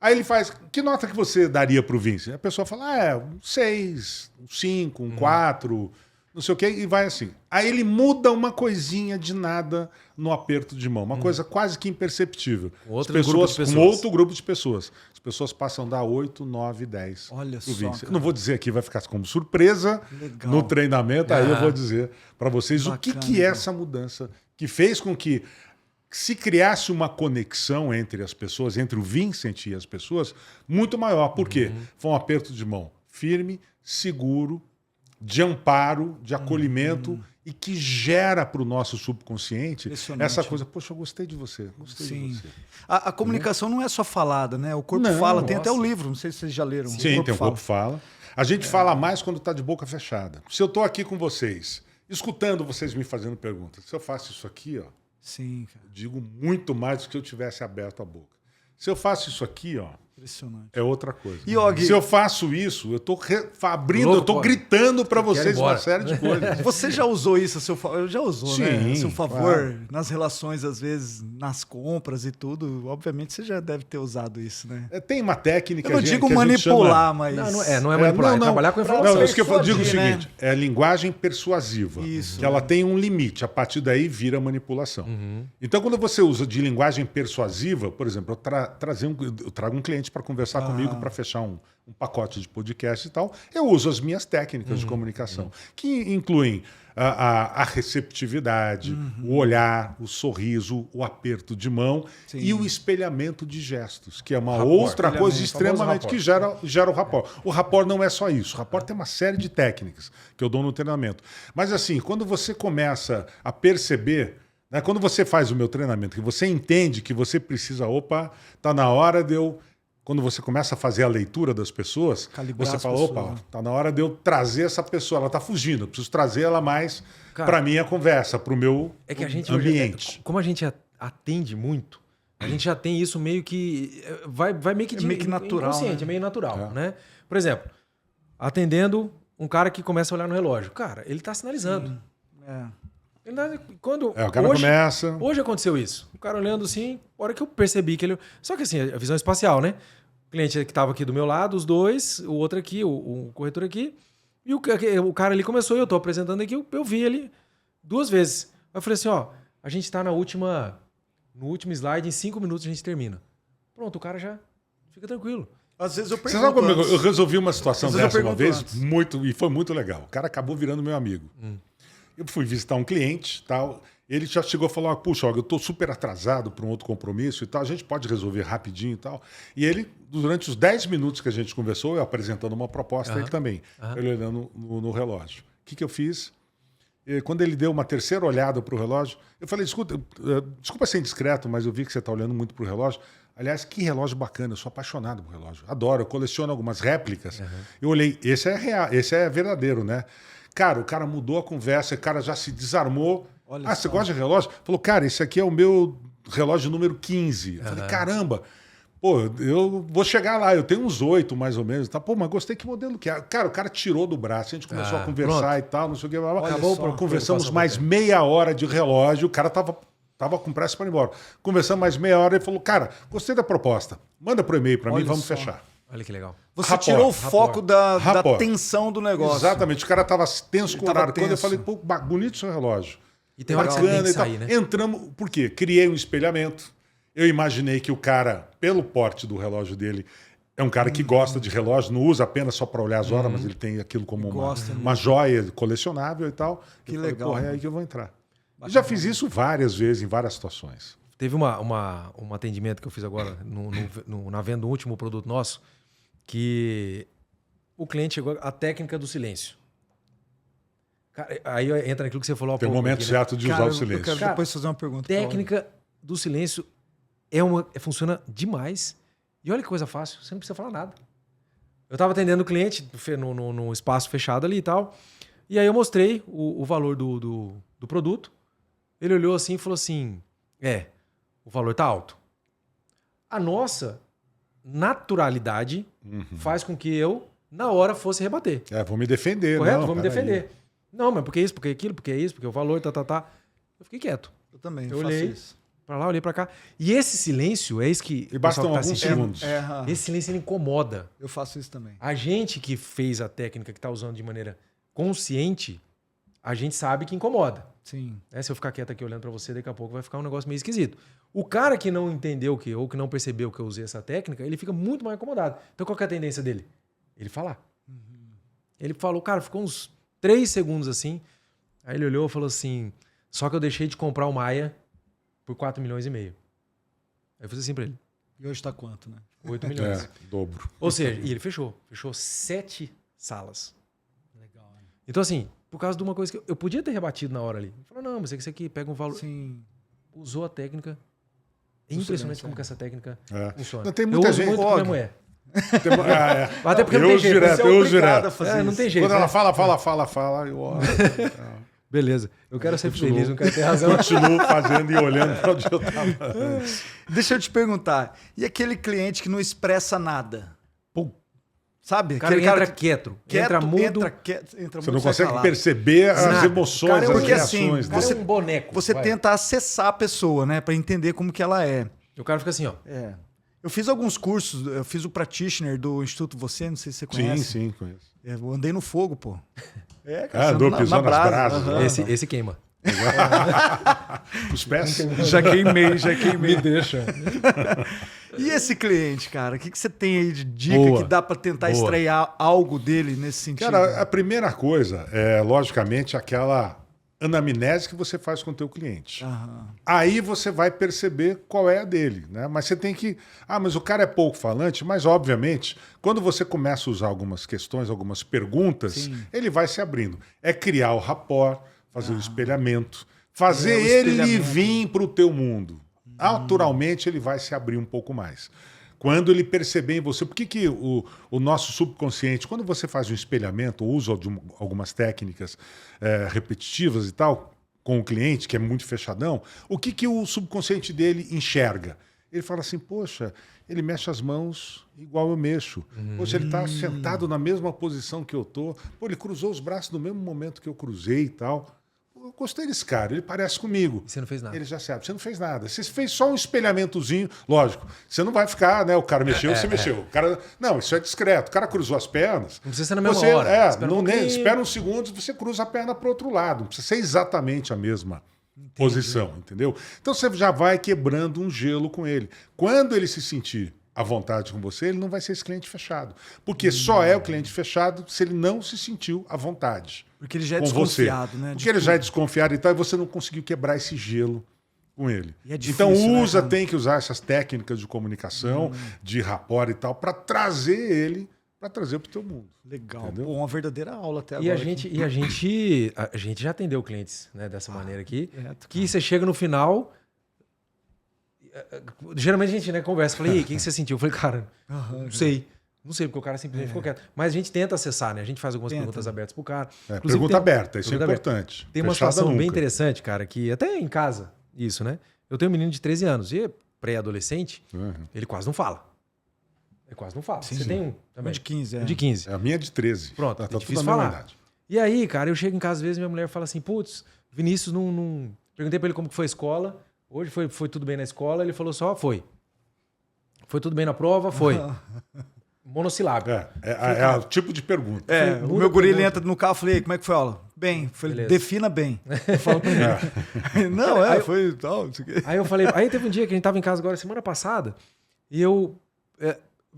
Aí ele faz, que nota que você daria para o Vincent? A pessoa fala, um 6, um 5, um 4, não sei o quê, e vai assim. Aí ele muda uma coisinha de nada no aperto de mão, uma coisa quase que imperceptível. Outro As grupo de pessoas. Com outro grupo de pessoas. As pessoas passam a dar 8, 9, 10. Olha pro só, Vincent. cara. Não vou dizer aqui, vai ficar como surpresa Legal. no treinamento, aí eu vou dizer para vocês o Bacana, que é então. essa mudança que fez com que se criasse uma conexão entre as pessoas, entre o Vincent e as pessoas, muito maior. Por quê? Foi um aperto de mão firme, seguro, de amparo, de acolhimento e que gera para o nosso subconsciente Impressionante. essa coisa, poxa, eu gostei de você, gostei Sim. de você. A comunicação não é só falada, né? O corpo Não, fala. Tem nossa. até o livro, não sei se vocês já leram. Sim, tem o Fala. corpo fala. A gente fala mais quando está de boca fechada. Se eu estou aqui com vocês, escutando vocês me fazendo perguntas, se eu faço isso aqui, ó, Sim, cara. eu digo muito mais do que se eu tivesse aberto a boca. Se eu faço isso aqui, ó, Impressionante. é outra coisa. E, Og, Se eu faço isso, eu estou abrindo, Louco, eu estou pô. gritando para quero ir vocês embora. uma série de coisas. você já usou isso a seu favor? Já usou, né? A Sim, seu favor, claro. nas relações, às vezes, nas compras e tudo. Obviamente, você já deve ter usado isso, né? Tem uma técnica. Eu não digo que a gente chama- manipular, mas... Não é manipular, é trabalhar com informação. Não, isso que eu digo o persuadir, né? seguinte: é linguagem persuasiva. Isso. Que ela tem um limite, a partir daí vira manipulação. Então, quando você usa de linguagem persuasiva, por exemplo, eu trago um cliente para conversar comigo, para fechar um pacote de podcast e tal, eu uso as minhas técnicas de comunicação, que incluem a receptividade, o olhar, o sorriso, o aperto de mão e o espelhamento de gestos, que é uma outra coisa extremamente que gera o rapport. O rapport não é só isso. O rapport tem uma série de técnicas que eu dou no treinamento. Mas assim, quando você começa a perceber, né, quando você faz o meu treinamento, que você entende que você precisa, tá na hora de eu... Quando você começa a fazer a leitura das pessoas, Calibrar você as fala, pessoas, né? tá na hora de eu trazer essa pessoa, ela tá fugindo, eu preciso trazer ela mais Cara, para minha conversa, para o meu É que a gente ambiente. como a gente atende muito, a gente já tem isso meio que vai meio que meio que natural, inconsciente, né? é meio natural, né? Por exemplo, atendendo um cara que começa a olhar no relógio, cara, ele tá sinalizando. É. Quando O cara começa... Hoje aconteceu isso. O cara olhando assim, a hora que eu percebi que ele... Só que assim, a visão espacial, né? O cliente que estava aqui do meu lado, os dois, o outro aqui, o corretor aqui, e o cara ali começou, e eu tô apresentando aqui, eu vi ele 2 vezes. Eu falei assim, ó, a gente tá no último slide, em 5 minutos a gente termina. Pronto, o cara já fica tranquilo. Às vezes eu Você pergunto sabe como antes. eu resolvi uma situação Às vezes eu dessa uma pergunto vez? antes. E foi muito legal. O cara acabou virando meu amigo. Eu fui visitar um cliente, tal. Ele já chegou a falar, puxa, eu estou super atrasado para um outro compromisso e tal, a gente pode resolver rapidinho e tal. E ele, durante os 10 minutos que a gente conversou, eu apresentando uma proposta, ele também, ele olhando no relógio. O que eu fiz? Quando ele deu uma terceira olhada para o relógio, eu falei, escuta, desculpa ser indiscreto, mas eu vi que você está olhando muito para o relógio. Aliás, que relógio bacana, eu sou apaixonado por relógio. Adoro, eu coleciono algumas réplicas. Eu olhei, esse é real, esse é verdadeiro, né? Cara, o cara mudou a conversa, o cara já se desarmou. Olha Você só. gosta de relógio? Falou, cara, esse aqui é o meu relógio número 15. Eu falei, caramba, pô, eu vou chegar lá, eu tenho uns 8 mais ou menos. Tá? Pô, mas gostei que modelo que é. Cara, o cara tirou do braço, a gente começou a conversar e tal, não sei o que. Olha só. Conversamos mais meia hora de relógio, o cara tava com pressa para ir embora. Conversamos mais meia hora e falou, cara, gostei da proposta, manda pro e-mail para mim, Olha vamos só. fechar. Olha que legal. Você Rapport, tirou o foco da Rapport. tensão do negócio. Exatamente, o cara tava tenso com o tava horário. Quando eu tenso. falei, pô, bonito seu relógio. E tem hora que você tem que e tal. sair, né? Entramos, por quê? Criei um espelhamento, Eu imaginei que o cara, pelo porte do relógio dele, é um cara que gosta de relógio, não usa apenas só para olhar as horas, mas ele tem aquilo como uma joia colecionável e tal. Que eu legal. Falei, porra, é aí que eu vou entrar. Eu já fiz isso várias vezes, em várias situações. Teve um atendimento que eu fiz agora na venda do último produto nosso, que o cliente chegou à técnica do silêncio. Cara, aí entra naquilo que você falou há Tem um pouco momento aqui, né? certo de usar o silêncio. Eu quero depois fazer uma pergunta. Técnica do silêncio funciona demais. E olha que coisa fácil, você não precisa falar nada. Eu estava atendendo o cliente no espaço fechado ali e tal. E aí eu mostrei o valor do produto. Ele olhou assim e falou assim: o valor tá alto. A nossa naturalidade faz com que eu, na hora, fosse rebater. Vou me defender. Correto? Não, Vou me defender. Não, mas por que isso, por que aquilo, por que isso, porque o valor, tá. Eu fiquei quieto. Eu também, Eu faço olhei isso. pra lá, olhei pra cá. E esse silêncio, é isso que E o bastam pessoal que tá alguns assistindo, segundos. esse silêncio ele incomoda. Eu faço isso também. A gente que fez a técnica, que tá usando de maneira consciente, a gente sabe que incomoda. Sim. Se eu ficar quieto aqui olhando pra você, daqui a pouco vai ficar um negócio meio esquisito. O cara que não entendeu ou que não percebeu que eu usei essa técnica, ele fica muito mais incomodado. Então qual que é a tendência dele? Ele falar. Ele falou, cara, ficou uns 3 segundos assim. Aí ele olhou e falou assim: só que eu deixei de comprar o Maia por 4,5 milhões. Aí eu fiz assim pra ele: E hoje tá quanto, né? 8 milhões. Dobro. Ou seja, e ele fechou 7 salas. Legal, hein? Então, assim, por causa de uma coisa que eu podia ter rebatido na hora ali. Ele falou: não, mas é que isso aqui pega um valor. Sim. Usou a técnica. É impressionante como que essa técnica funciona. Não, tem muita eu uso gente- muito com minha mulher. Eu Até porque não tem uso jeito. direto, você é eu uso obrigado direto. a fazer não tem jeito. Quando ela né? fala, eu Beleza. Eu quero ser continuo. feliz, não quero ter razão. continuo fazendo e olhando para onde eu estava antes. Deixa eu te perguntar. E aquele cliente que não expressa nada? Pum. Sabe? O cara Aquele entra que- quieto, entra mudo. Entra quieto, entra Você mudo, não sai consegue calado. perceber as Nada. emoções, Cara, as porque assim, reações. O cara dele. é um boneco. Você vai. tenta acessar a pessoa, né? Pra entender como que ela é. O cara fica assim, ó. É. Eu fiz alguns cursos, eu fiz o practitioner do Instituto Você, não sei se você conhece. Sim, conheço. Eu andei no fogo, pô. É, Andou, pisou nas brasas. aham. Esse queima. Os pés. Já queimei. Me deixa. E esse cliente, cara? O que você tem aí de dica Boa. que dá pra tentar Boa. extrair algo dele nesse sentido? Cara, a primeira coisa é, logicamente, aquela anamnese que você faz com o teu cliente. Aham. Aí você vai perceber qual é a dele, né? Mas você tem que... mas o cara é pouco falante, mas obviamente, quando você começa a usar algumas questões, algumas perguntas, Sim. ele vai se abrindo. É criar o rapport, fazer o espelhamento, fazer o ele espelhamento. vir para o teu mundo. Naturalmente ele vai se abrir um pouco mais. Quando ele perceber em você... Por que o nosso subconsciente, quando você faz um espelhamento, ou usa de algumas técnicas repetitivas e tal, com o cliente, que é muito fechadão, o que o subconsciente dele enxerga? Ele fala assim, poxa, ele mexe as mãos igual eu mexo. Poxa, ele está sentado na mesma posição que eu tô. Pô, ele cruzou os braços no mesmo momento que eu cruzei e tal. Eu gostei desse cara, ele parece comigo. E você não fez nada. Ele já sabe, você não fez nada. Você fez só um espelhamentozinho, lógico. Você não vai ficar, né? O cara mexeu, você mexeu. O cara, não, isso é discreto. O cara cruzou as pernas. Não precisa ser na mesma você, hora. Espera, espera uns segundos, você cruza a perna para o outro lado. Não precisa ser exatamente a mesma posição, entendeu? Então você já vai quebrando um gelo com ele. Quando ele se sentir à vontade com você, ele não vai ser esse cliente fechado. Porque só é o cliente fechado se ele não se sentiu à vontade. Porque ele já é com desconfiado, você. né? Porque ele já é desconfiado e tal, e você não conseguiu quebrar esse gelo com ele. E é difícil, Então né, cara? tem que usar essas técnicas de comunicação, de rapport e tal, para trazer ele, para trazer para o teu mundo. Legal. Entendeu? Pô, uma verdadeira aula até agora. E a gente já atendeu clientes, né, dessa maneira aqui, direto, que você chega no final. Geralmente a gente, né, conversa, fala, e aí, o que você sentiu? Eu falei, cara, não sei. Não sei, porque o cara simplesmente ficou quieto. Mas a gente tenta acessar, né? A gente faz algumas perguntas abertas pro cara. Inclusive, Pergunta aberta, isso pergunta é aberta. importante. Tem uma Fechada situação bem nunca. interessante, cara, que até em casa, isso, né? Eu tenho um menino de 13 anos e pré-adolescente, ele quase não fala. Ele quase não fala. Você tem um também? Um de 15, é. Um de 15. A minha é de 13. Pronto, tá é tudo difícil na mesma falar. idade. E aí, cara, eu chego em casa às vezes minha mulher fala assim, putz, Vinícius não... Perguntei pra ele como que foi a escola. Hoje foi tudo bem na escola. Ele falou só, foi. Foi tudo bem na prova? Foi. Monossilábico. É o tipo de pergunta. É, o meu guri ele entra no carro e falei, como é que foi a aula? Bem, Beleza. defina bem. Eu falo pra ele. Não, foi tal, não sei o quê. Aí eu falei, aí teve um dia que a gente tava em casa agora, semana passada, e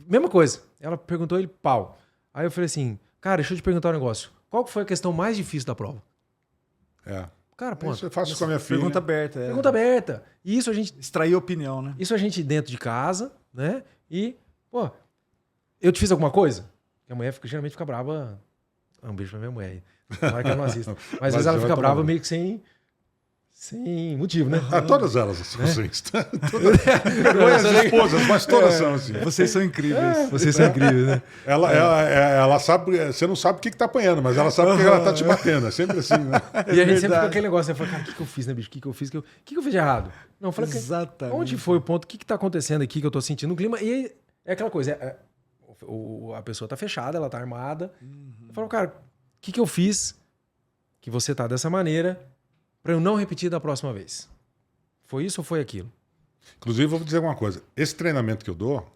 mesma coisa. Ela perguntou ele, pau. Aí eu falei assim, cara, deixa eu te perguntar um negócio. Qual que foi a questão mais difícil da prova? Cara, pô. Isso eu faço com a minha filha. Pergunta aberta. Pergunta aberta. E isso a gente... Extrair opinião, né? Isso a gente dentro de casa, né? E, pô, eu te fiz alguma coisa? Porque a mulher geralmente fica brava. Um beijo pra minha mulher aí. Tomara que ela não assista. Mas às vezes ela fica brava meio que sem motivo, né? Todas elas são assim. As esposas, mas todas são assim. Vocês são incríveis. Vocês são incríveis, né? Ela sabe, você não sabe o que tá apanhando, mas ela sabe que ela tá te batendo. É sempre assim, né? E a gente sempre fica aquele negócio, né? Fala, cara, o que eu fiz, né, bicho? O que eu fiz? O que eu fiz de errado? Não, fala que. Exatamente. Onde foi o ponto? O que tá acontecendo aqui que eu tô sentindo o clima? E é aquela coisa, a pessoa tá fechada, ela tá armada. Eu falo, cara, o que eu fiz que você tá dessa maneira pra eu não repetir da próxima vez? Foi isso ou foi aquilo? Inclusive, eu vou dizer uma coisa. Esse treinamento que eu dou,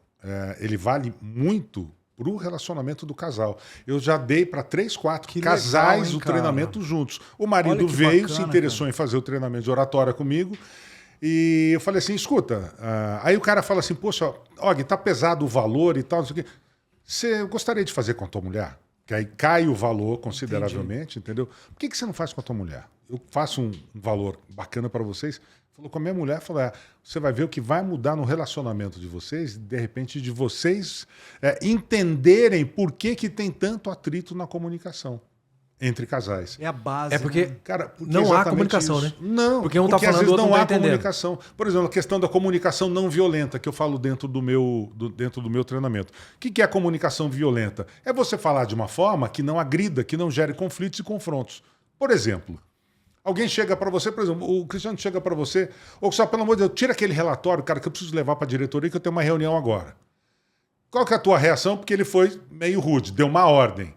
ele vale muito pro relacionamento do casal. Eu já dei para 3, 4 casais legal, hein, o treinamento juntos. O marido Olha que veio, bacana, se interessou em fazer o treinamento de oratória comigo. E eu falei assim, escuta, aí o cara fala assim, poxa, Og, tá pesado o valor e tal, não sei o quê. Você gostaria de fazer com a tua mulher? Que aí cai o valor consideravelmente, entendeu? Por que você não faz com a tua mulher? Eu faço um valor bacana para vocês. Falou com a minha mulher, falou, você vai ver o que vai mudar no relacionamento de vocês, de repente de vocês entenderem por que tem tanto atrito na comunicação entre casais. É a base. É porque, né? Cara, não há comunicação, isso. né? Não, porque um tá às falando, vezes o outro não não tá há entendendo. comunicação. Por exemplo, a questão da comunicação não violenta, que eu falo dentro do meu treinamento. O que é a comunicação violenta? É você falar de uma forma que não agrida, que não gere conflitos e confrontos. Por exemplo, alguém chega para você, por exemplo, o Cristiano chega para você, ou só, pelo amor de Deus, tira aquele relatório, cara, que eu preciso levar para a diretoria, que eu tenho uma reunião agora. Qual que é a tua reação? Porque ele foi meio rude, deu uma ordem.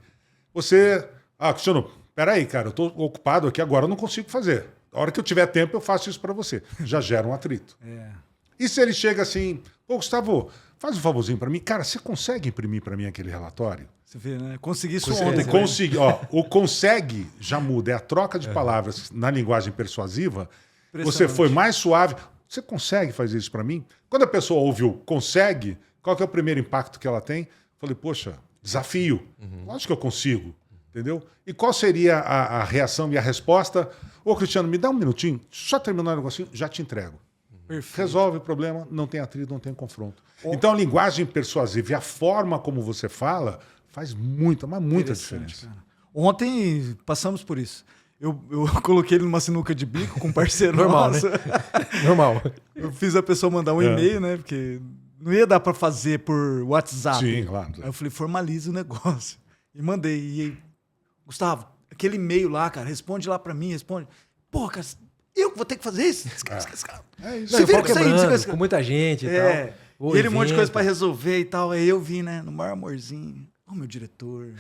Você... Cristiano, peraí, cara, eu estou ocupado aqui agora, eu não consigo fazer. A hora que eu tiver tempo, eu faço isso para você. Já gera um atrito. E se ele chega assim, pô, Gustavo, faz um favorzinho para mim. Cara, você consegue imprimir para mim aquele relatório? Você vê, né? Consegui isso ontem. O consegue já muda. É a troca de palavras na linguagem persuasiva. Você foi mais suave. Você consegue fazer isso para mim? Quando a pessoa ouve o consegue, qual que é o primeiro impacto que ela tem? Falei, poxa, desafio. Lógico que eu consigo. Entendeu? E qual seria a reação e a resposta? Ô, Cristiano, me dá um minutinho, só terminar o negocinho, já te entrego. Perfeito. Resolve o problema, não tem atrito, não tem confronto. Então, a linguagem persuasiva e a forma como você fala faz muita, mas muita diferença. Cara. Ontem passamos por isso. Eu coloquei ele numa sinuca de bico com um parceiro Normal, nosso. né? Normal. Eu fiz a pessoa mandar um e-mail, né? Porque não ia dar para fazer por WhatsApp. Sim, claro. Aí eu falei, formaliza o negócio. E mandei. E Gustavo, aquele e-mail lá, cara, responde lá pra mim, responde. Pô, cara, eu vou ter que fazer isso? É isso. Não, eu falo quebrando, com muita gente e tal. E ele um monte de coisa pra resolver e tal. Aí eu vim, né, no maior amorzinho. Ô, meu diretor,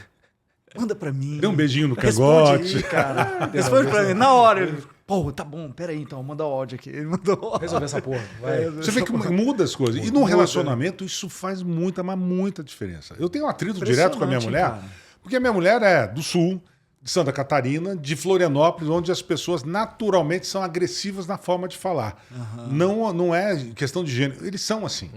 manda pra mim. Dê um beijinho no Responde cangote. aí, cara. Responde pra mim. Na hora, ele... Pô, tá bom, peraí, então, manda o áudio aqui. Ele mandou o áudio. Resolver essa porra. Vai. Você vê que muda as coisas. E num relacionamento, isso faz muita, mas muita diferença. Eu tenho um atrito direto com a minha mulher, cara. porque a minha mulher é do Sul, de Santa Catarina, de Florianópolis, onde as pessoas naturalmente são agressivas na forma de falar. Não é questão de gênero. Eles são assim.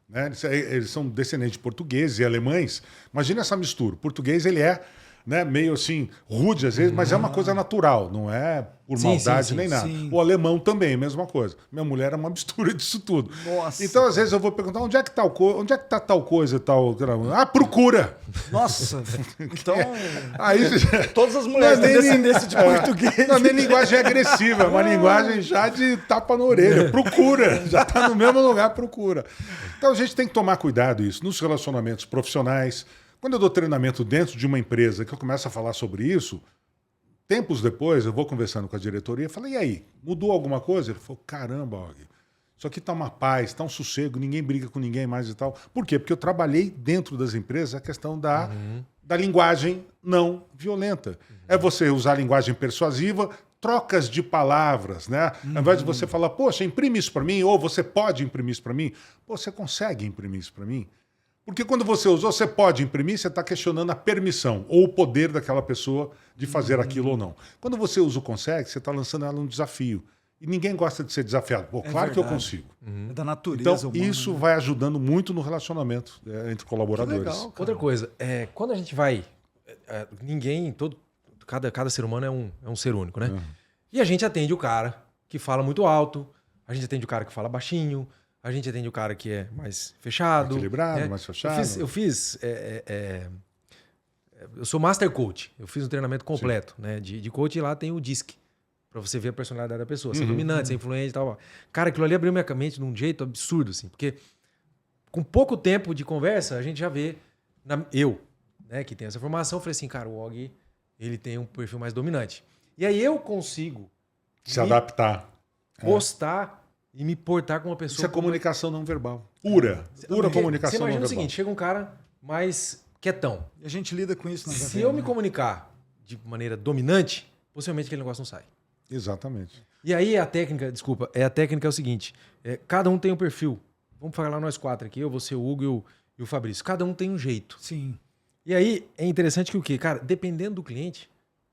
Né? Eles são descendentes de portugueses e alemães. Imagina essa mistura. O português, ele é, né, meio assim, rude às vezes, mas é uma coisa natural, não é por maldade nem nada. Sim. O alemão também, mesma coisa. Minha mulher é uma mistura disso tudo. Nossa. Então, às vezes, eu vou perguntar onde é que tá tal coisa e tal. Procura! Nossa, então... Aí, Todas as mulheres têm descendência de português. não é nem linguagem agressiva, é uma linguagem já de tapa na orelha. Procura! Já está no mesmo lugar, procura. Então, a gente tem que tomar cuidado isso nos relacionamentos profissionais. Quando eu dou treinamento dentro de uma empresa que eu começo a falar sobre isso, tempos depois eu vou conversando com a diretoria e falo, e aí, mudou alguma coisa? Ele falou, caramba, Og, isso aqui está uma paz, está um sossego, ninguém briga com ninguém mais e tal. Por quê? Porque eu trabalhei dentro das empresas a questão da linguagem não violenta. É você usar a linguagem persuasiva, trocas de palavras, né? Ao invés de você falar, poxa, imprime isso para mim, ou você pode imprimir isso para mim, pô, você consegue imprimir isso para mim? Porque quando você usou, você pode imprimir, você está questionando a permissão ou o poder daquela pessoa de fazer aquilo ou não. Quando você usa o consegue, você está lançando ela num desafio. E ninguém gosta de ser desafiado. Pô, claro que eu consigo. É da natureza Então, humana, isso né? vai ajudando muito no relacionamento entre colaboradores. Que legal, cara. Outra coisa, quando a gente vai... ninguém, cada ser humano é um ser único, né? E a gente atende o cara que fala muito alto, a gente atende o cara que fala baixinho, a gente atende o cara que é mais fechado. Equilibrado, né? mais fechado. Eu sou Master Coach. Eu fiz um treinamento completo, né? De coach, e lá tem o DISC. Pra você ver a personalidade da pessoa. Ser dominante, ser influente e tal. Cara, aquilo ali abriu minha mente de um jeito absurdo, assim. Porque com pouco tempo de conversa, a gente já vê... Eu, né, que tenho essa formação, falei assim, cara, o Og, ele tem um perfil mais dominante. E aí eu consigo... Se adaptar. Postar e me portar com uma pessoa... Isso é comunicação não verbal. Pura comunicação Você não imagina verbal. o seguinte, chega um cara mais quietão. E a gente lida com isso na Se eu me comunicar de maneira dominante, possivelmente aquele negócio não sai. Exatamente. E aí a técnica é o seguinte, cada um tem um perfil. Vamos falar lá nós 4 aqui, eu, você, o Hugo e o Fabrício. Cada um tem um jeito. Sim. E aí é interessante que o quê? Cara, dependendo do cliente,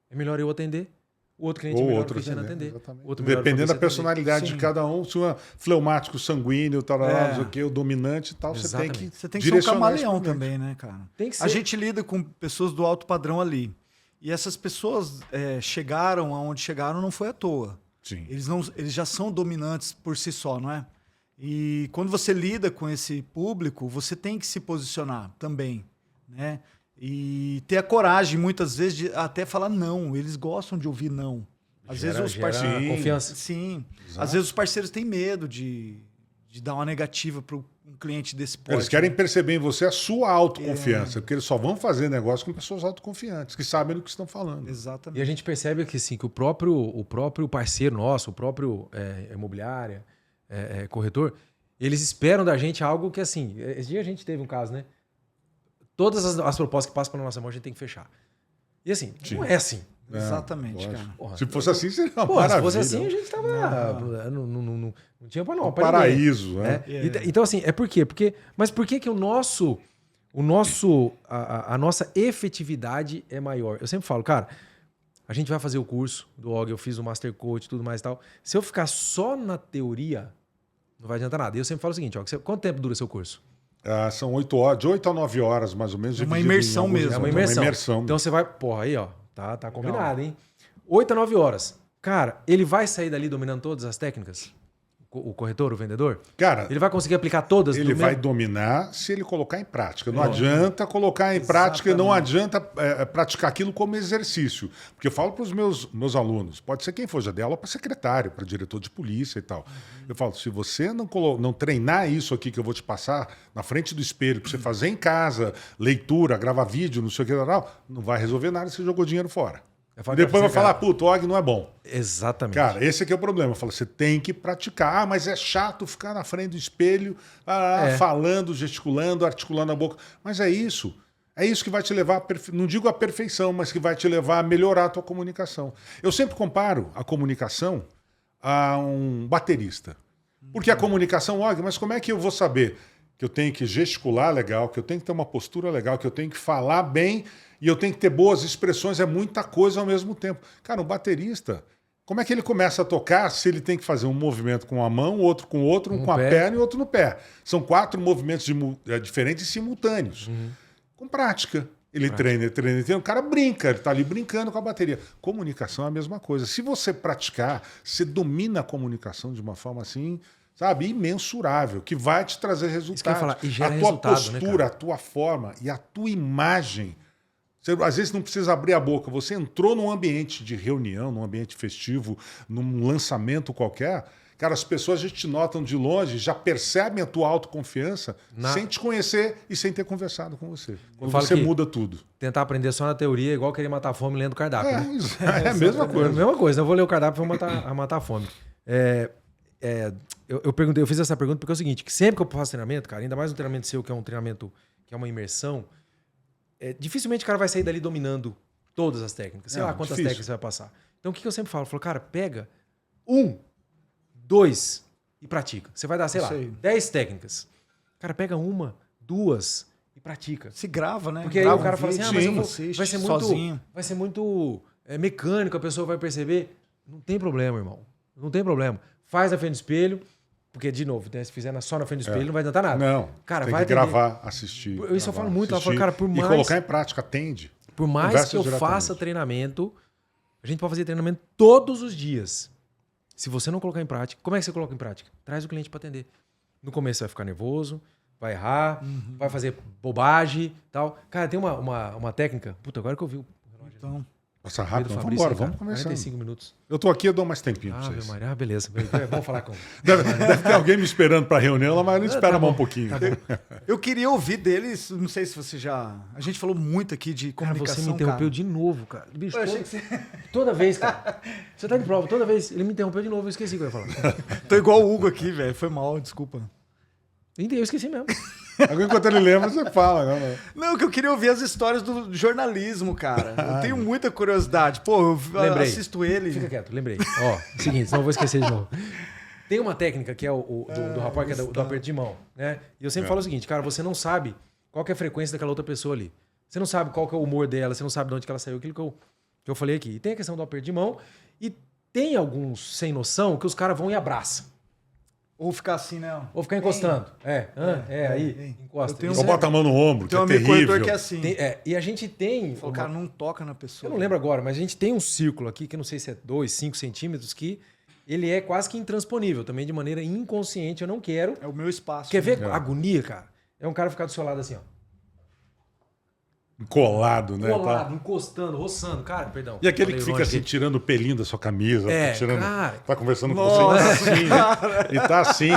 é melhor eu atender, o outro cliente é Ou melhor o outro Cristiano atender, atender. exatamente. Outro melhor o Dependendo da Fabrício atender. personalidade de Sim. cada um, se é fleumático, sanguíneo, tal, não sei o quê, o dominante e tal, você tem que Você tem que ser um direcionar isso camaleão pro cliente. também, né, cara? Tem que ser. A gente lida com pessoas do alto padrão ali. E essas pessoas chegaram aonde chegaram não foi à toa. Sim. Eles já são dominantes por si só, não é? E quando você lida com esse público, você tem que se posicionar também, né? E ter a coragem, muitas vezes, de até falar não. Eles gostam de ouvir não. Às vezes os parceiros... Sim. Confiança. Sim. Exato. Às vezes os parceiros têm medo de dar uma negativa para um cliente desse porte. Eles querem perceber em você a sua autoconfiança, porque eles só vão fazer negócio com pessoas autoconfiantes, que sabem do que estão falando. Exatamente. E a gente percebe que, assim, que o próprio parceiro nosso, o próprio imobiliária, corretor, eles esperam da gente algo que, assim, esse dia a gente teve um caso, né? Todas as propostas que passam pela nossa mão a gente tem que fechar. E assim, Sim. não é assim. Exatamente, lógico. cara. Porra, Se fosse assim, seria uma Pô, se maravilha. fosse assim, a gente tava... Não tinha pra não. Um pra ninguém. paraíso, né? Então, assim, é por quê? Mas por que a nossa efetividade é maior? Eu sempre falo, cara, a gente vai fazer o curso do Og, eu fiz o Master Coach e tudo mais e tal. Se eu ficar só na teoria, não vai adiantar nada. E eu sempre falo o seguinte, Og, quanto tempo dura seu curso? São 8 horas, de 8 a 9 horas, mais ou menos. É uma dividido em imersão alguns- mesmo. É uma imersão. Então você vai, porra, aí, ó, tá combinado, hein? 8 a 9 horas. Cara, ele vai sair dali dominando todas as técnicas? O corretor, o vendedor? Cara, Ele vai conseguir aplicar todas? ele do vai mesmo- dominar se ele colocar em prática. Não adianta colocar em prática e não adianta praticar aquilo como exercício. Porque eu falo para os meus alunos, pode ser quem for, já dei aula para secretário, para diretor de polícia e tal. Eu falo, se você não treinar isso aqui que eu vou te passar na frente do espelho, para você fazer em casa, leitura, gravar vídeo, não sei o que, não vai resolver nada, você jogou dinheiro fora. Eu E falo, depois vai cara, falar, puto, o Og não é bom. Exatamente. Cara, esse aqui é o problema. Eu falo, você tem que praticar. Ah, mas é chato ficar na frente do espelho, falando, gesticulando, articulando a boca. Mas é isso. É isso que vai te levar, não digo à perfeição, mas que vai te levar a melhorar a tua comunicação. Eu sempre comparo a comunicação a um baterista. Porque a comunicação, Og, mas como é que eu vou saber que eu tenho que gesticular legal, que eu tenho que ter uma postura legal, que eu tenho que falar bem e eu tenho que ter boas expressões, é muita coisa ao mesmo tempo. Cara, um baterista, como é que ele começa a tocar se ele tem que fazer um movimento com a mão, outro com o outro, um com a perna e outro no pé? São 4 movimentos diferentes e simultâneos. Com prática. Ele treina. O cara brinca, ele está ali brincando com a bateria. Comunicação é a mesma coisa. Se você praticar, você domina a comunicação de uma forma assim, sabe, imensurável, que vai te trazer resultados. Isso que eu ia falar, e gera a tua resultado, né, postura, cara? a tua forma e a tua imagem. Você, às vezes não precisa abrir a boca. Você entrou num ambiente de reunião, num ambiente festivo, num lançamento qualquer. Cara, as pessoas já te notam de longe, já percebem a tua autoconfiança sem te conhecer e sem ter conversado com você. Quando falo você que muda tudo. Tentar aprender só na teoria é igual querer matar a fome lendo o cardápio. né? É a mesma É a coisa. mesma coisa. Eu vou ler o cardápio e vou matar a fome. Eu fiz essa pergunta porque é o seguinte, que sempre que eu faço treinamento, cara, ainda mais um treinamento seu, que é um treinamento, que é uma imersão, dificilmente o cara vai sair dali dominando todas as técnicas. Sei lá quantas difícil. técnicas você vai passar. Então o que eu sempre falo? Eu falo, cara, pega 1, 2 e pratica. Você vai dar, sei lá, Isso aí. 10 técnicas. Cara, pega 1, 2 pratica. Se grava, né? Porque aí Grava o cara um fala assim, vídeo, mas eu sim, vou, assiste vai ser muito, sozinho. vai ser muito mecânico, a pessoa vai perceber. Não tem problema, irmão. Não tem problema. Faz na frente do espelho, porque, de novo, né, se fizer só na frente do espelho, não vai adiantar nada. Não, cara, tem vai que atender. gravar, assistir. Isso eu falo muito, eu assistir, falo, cara, por mais... E colocar em prática, atende. Por mais Conversa que eu diretamente. faça treinamento, a gente pode fazer treinamento todos os dias. Se você não colocar em prática, como é que você coloca em prática? Traz o cliente para atender. No começo você vai ficar nervoso, vai errar, vai fazer bobagem e tal. Cara, tem uma técnica. Puta, agora que eu vi o relógio. Então, Passa Pedro rápido, vamos Fabrício, embora, cara, vamos conversando. 45 minutos. Eu tô aqui, eu dou mais tempinho pra Ah, vocês. meu Maria, beleza. Vamos falar com... Deve ter alguém me esperando pra reunião, mas ele espera Tá mais bom, um pouquinho. tá bom. eu queria ouvir deles, não sei se você já... A gente falou muito aqui de Cara, comunicação, você me interrompeu cara. de novo, cara. Bicho, Eu achei que você... toda vez, cara. Você tá de prova, toda vez. Ele me interrompeu de novo, eu esqueci o que eu ia falar. Tô igual o Hugo aqui, velho. Foi mal, desculpa. Eu esqueci mesmo. Agora, enquanto ele lembra, você fala. Agora. Não, que eu queria ouvir as histórias do jornalismo, cara. Eu tenho muita curiosidade. Pô, eu Lembrei. assisto ele. Fica quieto, lembrei. Ó, seguinte, senão eu vou esquecer de novo. Tem uma técnica que é do rapaz, que é do aperto de mão, né? E eu sempre falo o seguinte, cara, você não sabe qual que é a frequência daquela outra pessoa ali. Você não sabe qual que é o humor dela, você não sabe de onde que ela saiu, aquilo que eu falei aqui. E tem a questão do aperto de mão e tem alguns sem noção que os caras vão e abraçam. Ou ficar assim, né? Ou ficar encostando. Aí, encosta. Eu tenho Isso Ou bota a mão no ombro, que Tem um é amigo terrível. corretor que é assim. e a gente tem... Falou, cara, não toca na pessoa. Eu não lembro agora, mas a gente tem um círculo aqui, que eu não sei se é 2, 5 centímetros, que ele é quase que intransponível, também de maneira inconsciente, eu não quero. É o meu espaço. Quer ver É. a agonia, cara? É um cara ficar do seu lado assim, ó. Colado, né? Colado, Tá. encostando, roçando. Cara, perdão. E aquele falei que fica longe assim, aqui. tirando o pelinho da sua camisa, É, tá tirando, cara. tá conversando com Nossa, você e tá assim. E tá assim.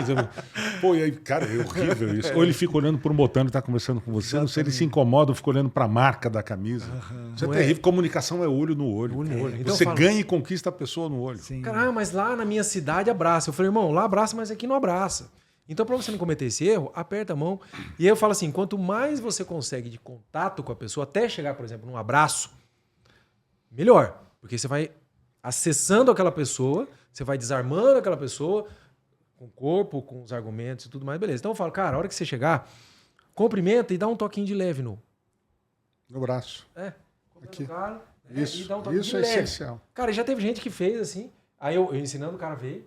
Pô, e aí, cara, é horrível isso. Ou ele fica olhando por um botão e tá conversando com você, não sei, ele se incomoda ou fica olhando pra marca da camisa. Isso é Não é? terrível. Comunicação é olho no olho. Olho no olho. Então Você eu falo- ganha e conquista a pessoa no olho. Sim. Cara, mas lá na minha cidade abraça. Eu falei, irmão, lá abraça, mas aqui não abraça. Então, pra você não cometer esse erro, aperta a mão. E aí eu falo assim, quanto mais você consegue de contato com a pessoa, até chegar, por exemplo, num abraço, melhor. Porque você vai acessando aquela pessoa, você vai desarmando aquela pessoa com o corpo, com os argumentos e tudo mais, beleza. Então eu falo, cara, a hora que você chegar, cumprimenta e dá um toquinho de leve no... No braço. Cumprimenta Aqui. o cara, e Isso, dá um toquinho isso de é leve. essencial. Cara, já teve gente que fez assim, aí eu ensinando, o cara veio,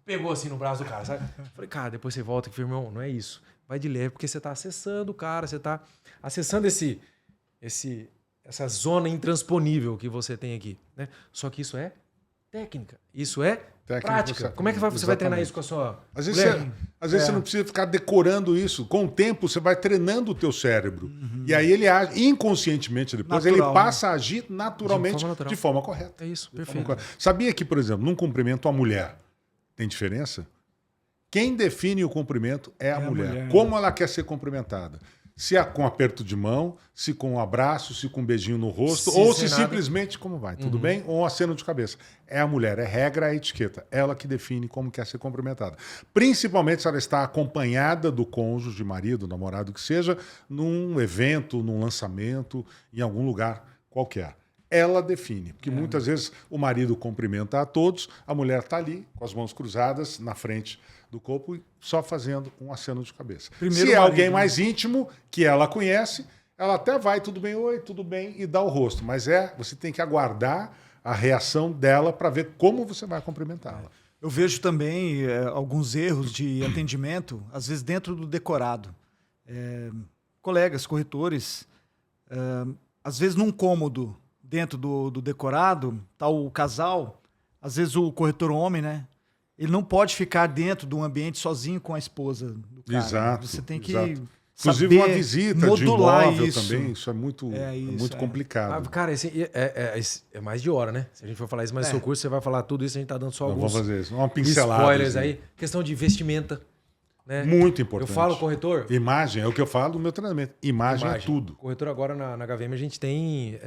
pegou assim no braço do cara, sabe? Falei, cara, depois você volta aqui, irmão, não é isso. Vai de leve, porque você tá acessando o cara, você tá acessando essa zona intransponível que você tem aqui, né? Só que isso é técnica, isso é prática. Como é que você vai treinar exatamente. isso com a sua Às vezes, mulher? você não precisa ficar decorando isso. Com o tempo, você vai treinando o teu cérebro. E aí ele age inconscientemente depois, Natural, ele passa a agir naturalmente, De forma natural. de forma correta. É isso, De forma perfeito. correta. Sabia que, por exemplo, num cumprimento a mulher tem diferença? Quem define o cumprimento é a mulher. Como ela quer ser cumprimentada. Se é com aperto de mão, se com um abraço, se com um beijinho no rosto, Se ou sem se nada. simplesmente como vai, tudo bem? Ou um aceno de cabeça. É a mulher, é regra, é etiqueta. Ela que define como quer ser cumprimentada. Principalmente se ela está acompanhada do cônjuge, marido, namorado, que seja, num evento, num lançamento, em algum lugar qualquer. Ela define, porque muitas vezes o marido cumprimenta a todos, a mulher está ali, com as mãos cruzadas, na frente do corpo, só fazendo um aceno de cabeça. Primeiro Se é marido, alguém né? mais íntimo, que ela conhece, ela até vai, tudo bem, oi, tudo bem, e dá o rosto. Mas você tem que aguardar a reação dela para ver como você vai cumprimentá-la. Eu vejo também alguns erros de atendimento, às vezes dentro do decorado. Colegas, corretores, às vezes num cômodo dentro do decorado, tá o casal, às vezes o corretor homem, né? Ele não pode ficar dentro de um ambiente sozinho com a esposa do cara. Exato, Você tem que exato. Inclusive uma saber visita de modular imóvel isso. também, isso é muito, muito complicado. Cara, é mais de hora, né? Se a gente for falar isso, mas no seu curso você vai falar tudo isso, a gente tá dando só Então, alguns vamos fazer isso. Uma pincelada. spoilers assim. aí. Questão de vestimenta, né? Muito importante. Eu falo, corretor... Imagem, é o que eu falo no meu treinamento. Imagem é tudo. Corretor agora na HVM a gente tem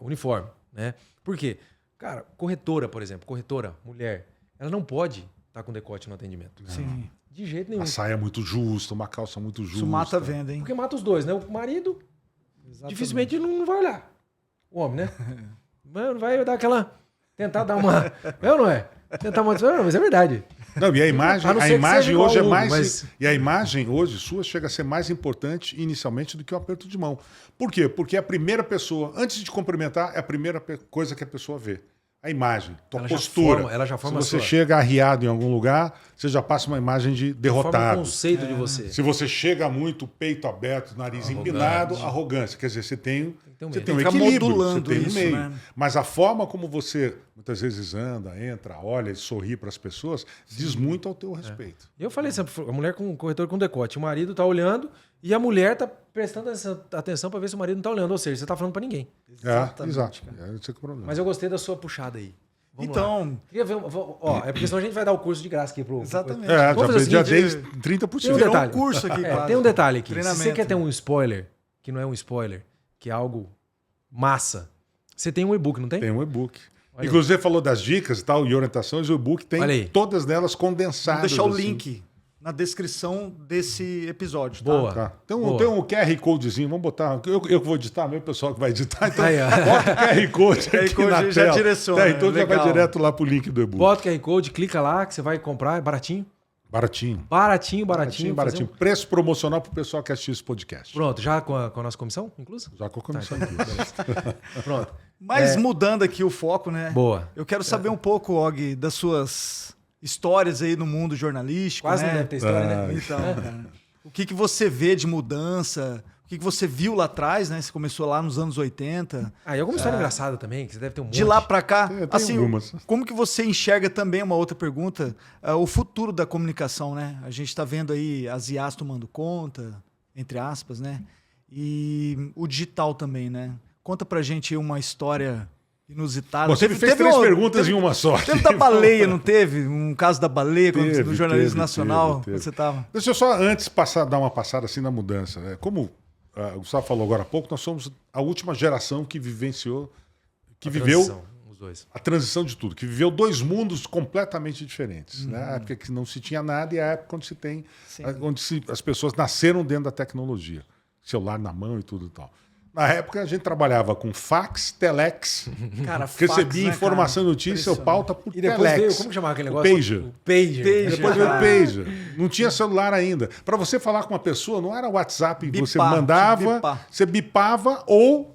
uniforme, né? Por quê? Cara, corretora, por exemplo, corretora, mulher, ela não pode estar com decote no atendimento. Sim. De jeito nenhum. A saia é muito justa, uma calça muito justa. Isso mata a venda, hein? Porque mata os dois, né? O marido dificilmente não vai olhar. O homem, né? Não vai dar aquela... Tentar dar uma... É ou não é? Tentar uma... Não, mas é verdade. Não, e a imagem, A não a ser que imagem seja igual hoje é o Hugo, mais. mas- E a imagem hoje sua chega a ser mais importante inicialmente do que o aperto de mão. Por quê? Porque a primeira pessoa, antes de cumprimentar, é a primeira coisa que a pessoa vê. A imagem, tua Ela já postura. forma- ela já forma Se você a sua. chega arriado em algum lugar, você já passa uma imagem de Forma um derrotado. conceito de você. Se você chega muito, peito aberto, nariz empinado, arrogância. Quer dizer, você tem ter um você meio. tem um Fica equilíbrio, você modulando tem um isso, meio. né? Mas a forma como você muitas vezes anda, entra, olha e sorri para as pessoas, diz muito ao teu respeito. E eu falei sempre, a mulher com corretor com decote, o marido tá olhando e a mulher tá prestando atenção para ver se o marido não tá olhando. Ou seja, você tá falando para ninguém. Exato. Esse é o problema. Mas eu gostei da sua puxada aí. Vamos Então, lá. Queria ver, ó, é porque senão a gente vai dar o curso de graça aqui pro. exatamente. já Vamos fazer o já dei seguinte, 30%. Tem um Virou detalhe. um curso aqui, quase. Tem um detalhe aqui. Se Treinamento. você quer ter um spoiler, que não é um spoiler, que é algo massa, você tem um e-book, não tem? Tem um e-book. Olha Inclusive, você falou das dicas e tal, e orientações, o e-book tem Olha aí. todas delas Vou condensadas. deixar o assim. link na descrição desse episódio, tá? Boa. Tá. Boa. Tem um QR Codezinho, vamos botar. Eu que vou editar, meu pessoal que vai editar. Então, Aí, ó. bota o QR Code QR aqui Code na já tela. direciona, Então já vai legal. direto lá pro link do e-book. Bota o QR Code, clica lá que você vai comprar, é baratinho. Baratinho. Baratinho. Baratinho. fazer um- Preço promocional pro pessoal que assistiu esse podcast. Pronto, já com a nossa comissão, incluso? Já com a comissão Tá, aqui. Pronto. Mas mudando aqui o foco, né? Boa. Eu quero saber um pouco, Og, das suas histórias aí no mundo jornalístico, Quase né? não deve ter história, né? Então, cara, o que que você vê de mudança? O que que você viu lá atrás, né? Você começou lá nos anos 80. Ah, e alguma história engraçada também, que você deve ter um monte. De lá pra cá, Tem assim, algumas. como que você enxerga também, uma outra pergunta, o futuro da comunicação, né? A gente tá vendo aí as IAs tomando conta, entre aspas, né? E o digital também, né? Conta pra gente aí uma história inusitada. Você me fez três perguntas em uma só. Teve da baleia, não teve? Um caso da baleia no jornalismo Teve, nacional, teve. você tava... Deixa eu só antes dar uma passada assim na mudança. Como o Gustavo falou agora há pouco, nós somos a última geração que vivenciou, que viveu Transição, os dois. a transição de tudo, que viveu dois mundos completamente diferentes. Né? A época que não se tinha nada e a época onde se tem, as pessoas nasceram dentro da tecnologia. Celular na mão e tudo e tal. Na época a gente trabalhava com fax, telex, Cara, fax, recebia né, informação e cara? notícia ou pauta por E depois telex. veio, como que chamava aquele O negócio? pager. O pager. Pager. Depois veio o pager. Não tinha celular ainda. Para você falar com uma pessoa, não era WhatsApp, você Bipar, mandava, bipar. você bipava ou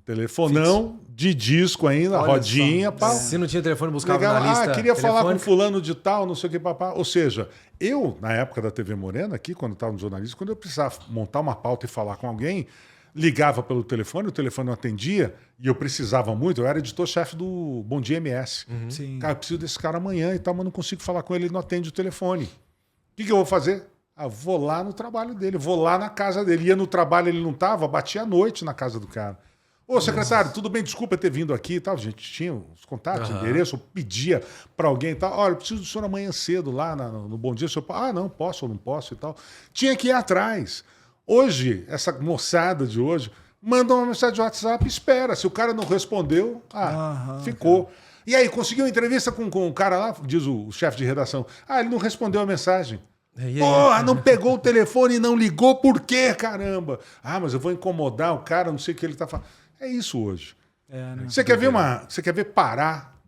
telefonão de disco ainda, Olha rodinha, só. pá. Se não tinha telefone, buscava Legal. na lista Queria falar com telefônica. fulano de tal, não sei o que, papá. Ou seja, eu, na época da TV Morena, aqui, quando eu estava no jornalismo, quando eu precisava montar uma pauta e falar com alguém, ligava pelo telefone, o telefone não atendia, e eu precisava muito, eu era editor-chefe do Bom Dia MS. Sim. Cara, eu preciso desse cara amanhã e tal, mas não consigo falar com ele, ele não atende o telefone. O que eu vou fazer? Vou lá no trabalho dele, vou lá na casa dele. Ia no trabalho, ele não estava, batia à noite na casa do cara. Ô, secretário, tudo bem, desculpa ter vindo aqui e tal. A gente tinha os contatos, o endereço, eu pedia para alguém e tal. Olha, eu preciso do senhor amanhã cedo lá no Bom Dia. O senhor, não, posso ou não posso e tal. Tinha que ir atrás. Hoje, essa moçada de hoje, manda uma mensagem de WhatsApp e espera. Se o cara não respondeu, ficou. E aí, conseguiu uma entrevista com o cara lá, diz o chefe de redação. Ele não respondeu a mensagem. E aí? Porra, não pegou o telefone e não ligou, por quê, caramba? Mas eu vou incomodar o cara, não sei o que ele tá falando. É isso hoje. Né? Você quer ver parar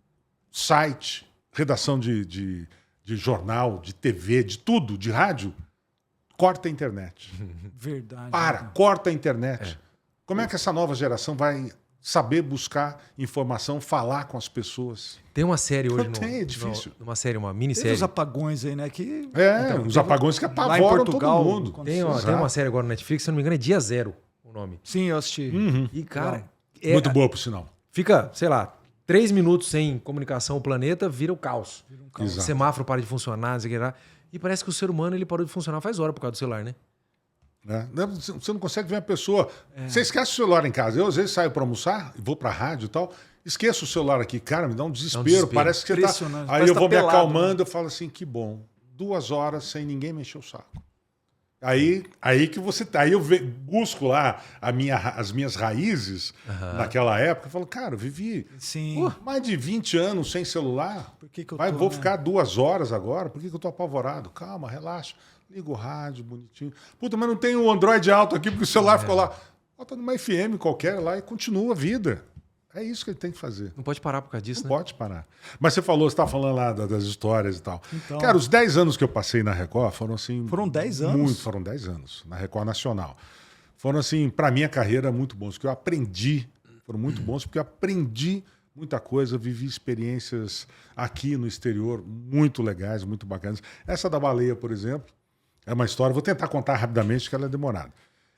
site, redação de jornal, de TV, de tudo, de rádio? Corta a internet. Verdade. Corta a internet. Como é que essa nova geração vai saber buscar informação, falar com as pessoas? Tem uma série hoje. Não tem, é difícil. Uma série, uma Teve minissérie. os apagões aí, né? Que... Os apagões que lá em apavoram Portugal, todo mundo. Tem uma série agora no Netflix, se eu não me engano, é Dia Zero o nome. Sim, eu assisti. E, cara, Muito boa, por sinal. fica, sei lá, 3 minutos sem comunicação, o planeta vira o caos. O Exato. semáforo para de funcionar, não sei o que lá. E parece que o ser humano ele parou de funcionar faz hora por causa do celular, né? Você não consegue ver a pessoa. Você esquece o celular em casa. Eu, às vezes, saio para almoçar, vou para a rádio e tal, esqueço o celular aqui. Cara, me dá um desespero. Parece que você tá... Impressionante. Aí Parece eu que vou tá me pelado, acalmando, eu falo assim, que bom. 2 horas sem ninguém mexer o saco. Aí que você... Aí eu busco lá as minhas raízes naquela época. Eu falo, cara, eu vivi Sim. mais de 20 anos sem celular. Por que eu Mas tô, vou né? ficar 2 horas agora? Por que eu tô apavorado? Calma, relaxa. Liga o rádio, bonitinho. Puta, mas não tem o Android alto aqui porque o celular ficou lá. Bota numa FM qualquer lá e continua a vida. É isso que ele tem que fazer. Não pode parar por causa disso, Não né? pode parar. Mas você falou, você estava falando lá das histórias e tal. Então. Cara, os 10 anos que eu passei na Record foram assim... Foram 10 anos? Foram 10 anos, na Record Nacional. Foram assim, para minha carreira, muito bons, porque eu aprendi, foram muito bons, porque eu aprendi muita coisa, vivi experiências aqui no exterior muito legais, muito bacanas. Essa da baleia, por exemplo, é uma história, vou tentar contar rapidamente, que ela é demorada.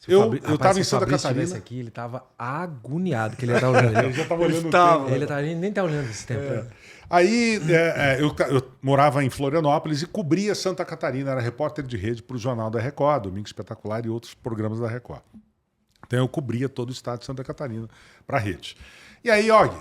Eu estava em Santa Catarina. Aqui, ele estava agoniado, que ele ia estar olhando. Eu já estava olhando Ele nem tá olhando esse tempo. Aí eu morava em Florianópolis e cobria Santa Catarina, era repórter de rede para o Jornal da Record, Domingo Espetacular e outros programas da Record. Então eu cobria todo o estado de Santa Catarina para a rede. E aí, Og,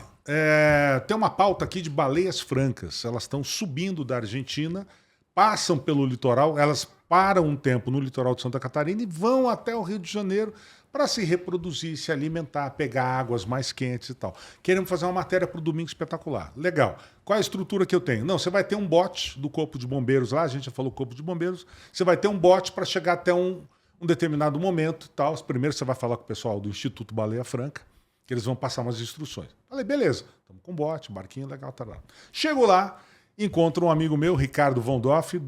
tem uma pauta aqui de baleias francas. Elas estão subindo da Argentina, passam pelo litoral, elas param um tempo no litoral de Santa Catarina e vão até o Rio de Janeiro para se reproduzir, se alimentar, pegar águas mais quentes e tal. Queremos fazer uma matéria para o Domingo Espetacular. Legal. Qual é a estrutura que eu tenho? Não, você vai ter um bote do Corpo de Bombeiros lá, a gente já falou Corpo de Bombeiros, você vai ter um bote para chegar até um determinado momento e tal. Primeiro você vai falar com o pessoal do Instituto Baleia Franca, que eles vão passar umas instruções. Falei, beleza, estamos com bote, barquinho, legal, tá lá. Chego lá, encontro um amigo meu, Ricardo Von Doff,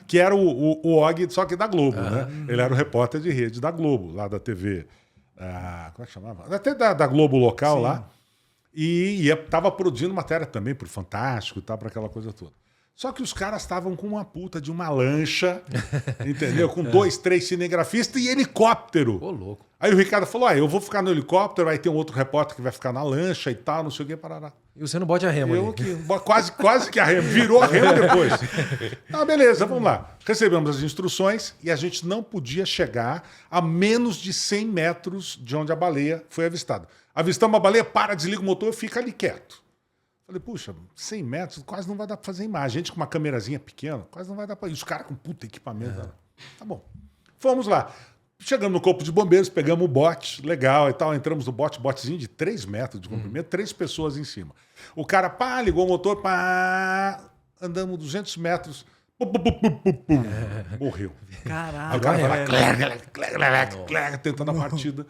que era o Og, só que da Globo, né? Ele era o repórter de rede da Globo, lá da TV. Como é que chamava? Até da Globo local. Sim. Lá. E estava produzindo matéria também pro Fantástico e tal, para aquela coisa toda. Só que os caras estavam com uma puta de uma lancha, entendeu? Com 2, 3 cinegrafistas e helicóptero. Ô, louco. Aí o Ricardo falou, eu vou ficar no helicóptero, aí tem um outro repórter que vai ficar na lancha e tal, não sei o que, parará. E você não bote a remo ali. Quase que a remo. Virou a remo depois. Beleza, vamos lá. Recebemos as instruções e a gente não podia chegar a menos de 100 metros de onde a baleia foi avistada. Avistamos a baleia, desliga o motor e fica ali quieto. Falei, puxa, 100 metros quase não vai dar para fazer imagem. A gente com uma câmerazinha pequena, quase não vai dar para... E os caras com puta equipamento. Tá bom. Fomos lá. Chegamos no Corpo de Bombeiros, pegamos o bote, legal e tal. Entramos no botezinho de 3 metros de comprimento, 3 pessoas em cima. O cara, ligou o motor, andamos 200 metros, morreu. Caralho. Aí o cara vai tentando a partida.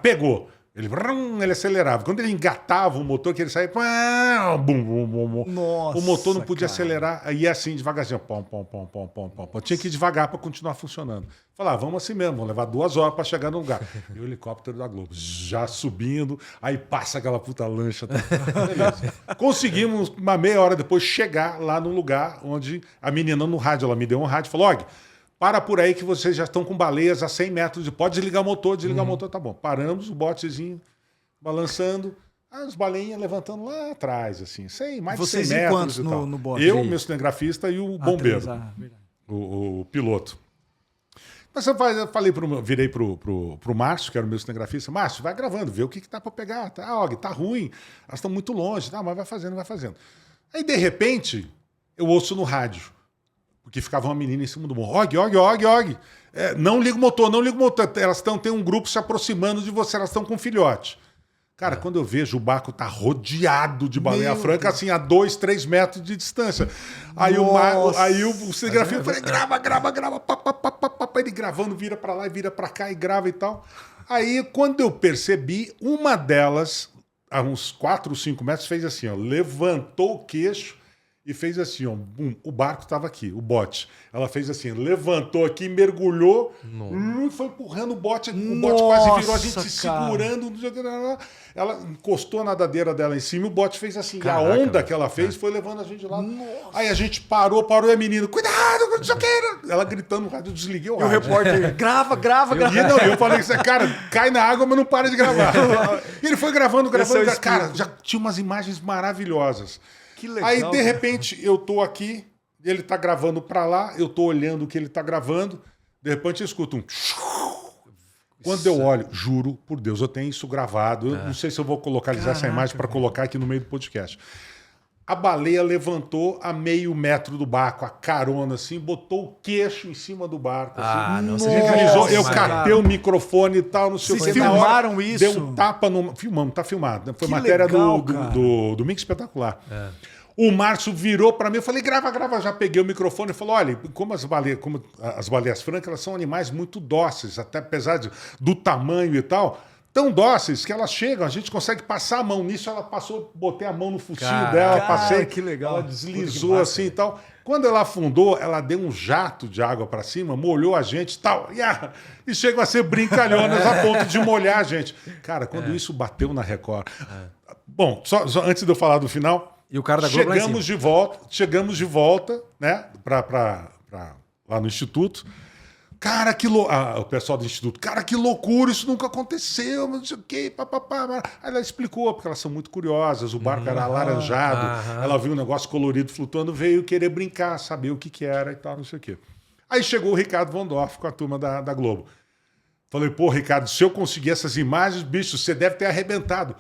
Pegou. Ele acelerava. Quando ele engatava o motor, que ele saía... Nossa, o motor não podia acelerar. Aí assim, devagarzinho. Tinha que ir devagar para continuar funcionando. Falava, vamos assim mesmo, vamos levar 2 horas para chegar no lugar. E o helicóptero da Globo já subindo, aí passa aquela puta lancha. Beleza. Conseguimos, uma meia hora depois, chegar lá no lugar onde a menina no rádio, ela me deu um rádio e falou, Og, para por aí que vocês já estão com baleias a 100 metros. Pode desligar o motor, tá bom. Paramos, o botezinho balançando, as baleinhas levantando lá atrás, assim, mais de 100 metros e tal. No bote? Eu, meu cinegrafista e o bombeiro, o piloto. Mas eu virei pro Márcio, que era o meu cinegrafista. Márcio, vai gravando, vê o que dá para pegar. Og, tá ruim, elas estão muito longe, mas vai fazendo. Aí, de repente, eu ouço no rádio, porque ficava uma menina em cima do morro. Og. Não liga o motor. Tem um grupo se aproximando de você, elas estão com um filhote. Cara, quando eu vejo o barco tá rodeado de baleia franca, assim, a 2, 3 metros de distância. Aí o cinegrafista falou, grava, pá. Ele gravando, vira pra lá e vira pra cá e grava e tal. Aí, quando eu percebi, uma delas, a uns 4, 5 metros, fez assim, levantou o queixo, e fez assim, o barco estava aqui, o bote. Ela fez assim, levantou aqui, mergulhou, e foi empurrando o bote quase virou, a gente segurando. Ela encostou a nadadeira dela em cima, o bote fez assim. Caraca, a onda que ela fez foi levando a gente lá. Nossa. Aí a gente parou e a menina, cuidado, não sei o que. Ela gritando no rádio, eu desliguei o rádio. E o repórter, grava. Eu falei, cara, cai na água, mas não para de gravar. E ele foi gravando. Cara, já tinha umas imagens maravilhosas. Que legal, aí, de repente, eu tô aqui, ele tá gravando pra lá, eu tô olhando o que ele tá gravando, de repente eu escuto um... Quando eu olho, juro por Deus, eu tenho isso gravado, eu não sei se eu vou localizar essa imagem para colocar aqui no meio do podcast. A baleia levantou a meio metro do barco, a carona assim, botou o queixo em cima do barco. Assim. Não, você eu catei o microfone e tal, não sei o que. Vocês filmaram isso? Deu um tapa no... Filmamos, tá filmado. Foi matéria do Domingo Espetacular. O Márcio virou para mim, eu falei, grava. Já peguei o microfone e falou, olha, como as baleias francas, elas são animais muito dóceis, até apesar do tamanho e tal, tão dóceis que elas chegam, a gente consegue passar a mão nisso, ela passou, botei a mão no focinho Cara, dela, passei, que legal. ela deslizou assim e tal. Quando ela afundou, ela deu um jato de água para cima, molhou a gente e tal. E chegam a ser brincalhonas a ponto de molhar a gente. Cara, quando isso bateu na Record... Bom, só antes de eu falar do final... E o cara da Globo lá em cima. Chegamos de volta, né, lá no Instituto. Cara, o pessoal do Instituto, cara, que loucura, isso nunca aconteceu, não sei o quê, papapá. Aí ela explicou, porque elas são muito curiosas, o barco era alaranjado, ela viu um negócio colorido flutuando, veio querer brincar, saber o que era e tal, não sei o quê. Aí chegou o Ricardo Von Dorf com a turma da Globo. Falei, pô, Ricardo, se eu conseguir essas imagens, bicho, você deve ter arrebentado.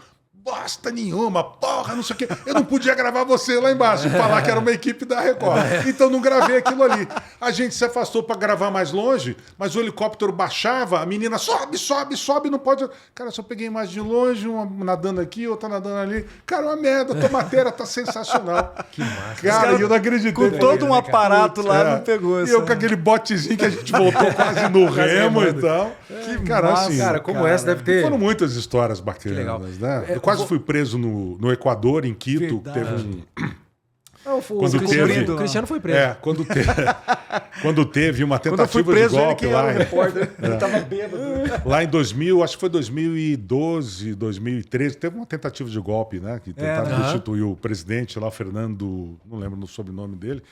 Bosta nenhuma, porra, não sei o quê. Eu não podia gravar você lá embaixo e falar que era uma equipe da Record. Então não gravei aquilo ali. A gente se afastou para gravar mais longe, mas o helicóptero baixava, a menina sobe, não pode... Cara, só peguei imagem de longe, uma nadando aqui, outra nadando ali. Cara, uma merda, tua matéria tá sensacional. Que massa. Cara, eu não acreditei. Com todo um aparato lá, não pegou. E eu com aquele botezinho que a gente voltou quase no remo e tal. Que cara, massa, assim, cara, como essa deve ter... Foram muitas histórias bacanas, legal. né? Eu quase fui preso no Equador, em Quito. Verdade. Teve O Cristiano foi preso. Quando teve uma Quando eu fui tentativa preso, de ele golpe que era lá, o repórter. Ele tava bêbado. lá em 2000, acho que foi 2012, 2013, teve uma tentativa de golpe, né? Que tentaram substituir o presidente lá, Fernando, não lembro o sobrenome dele.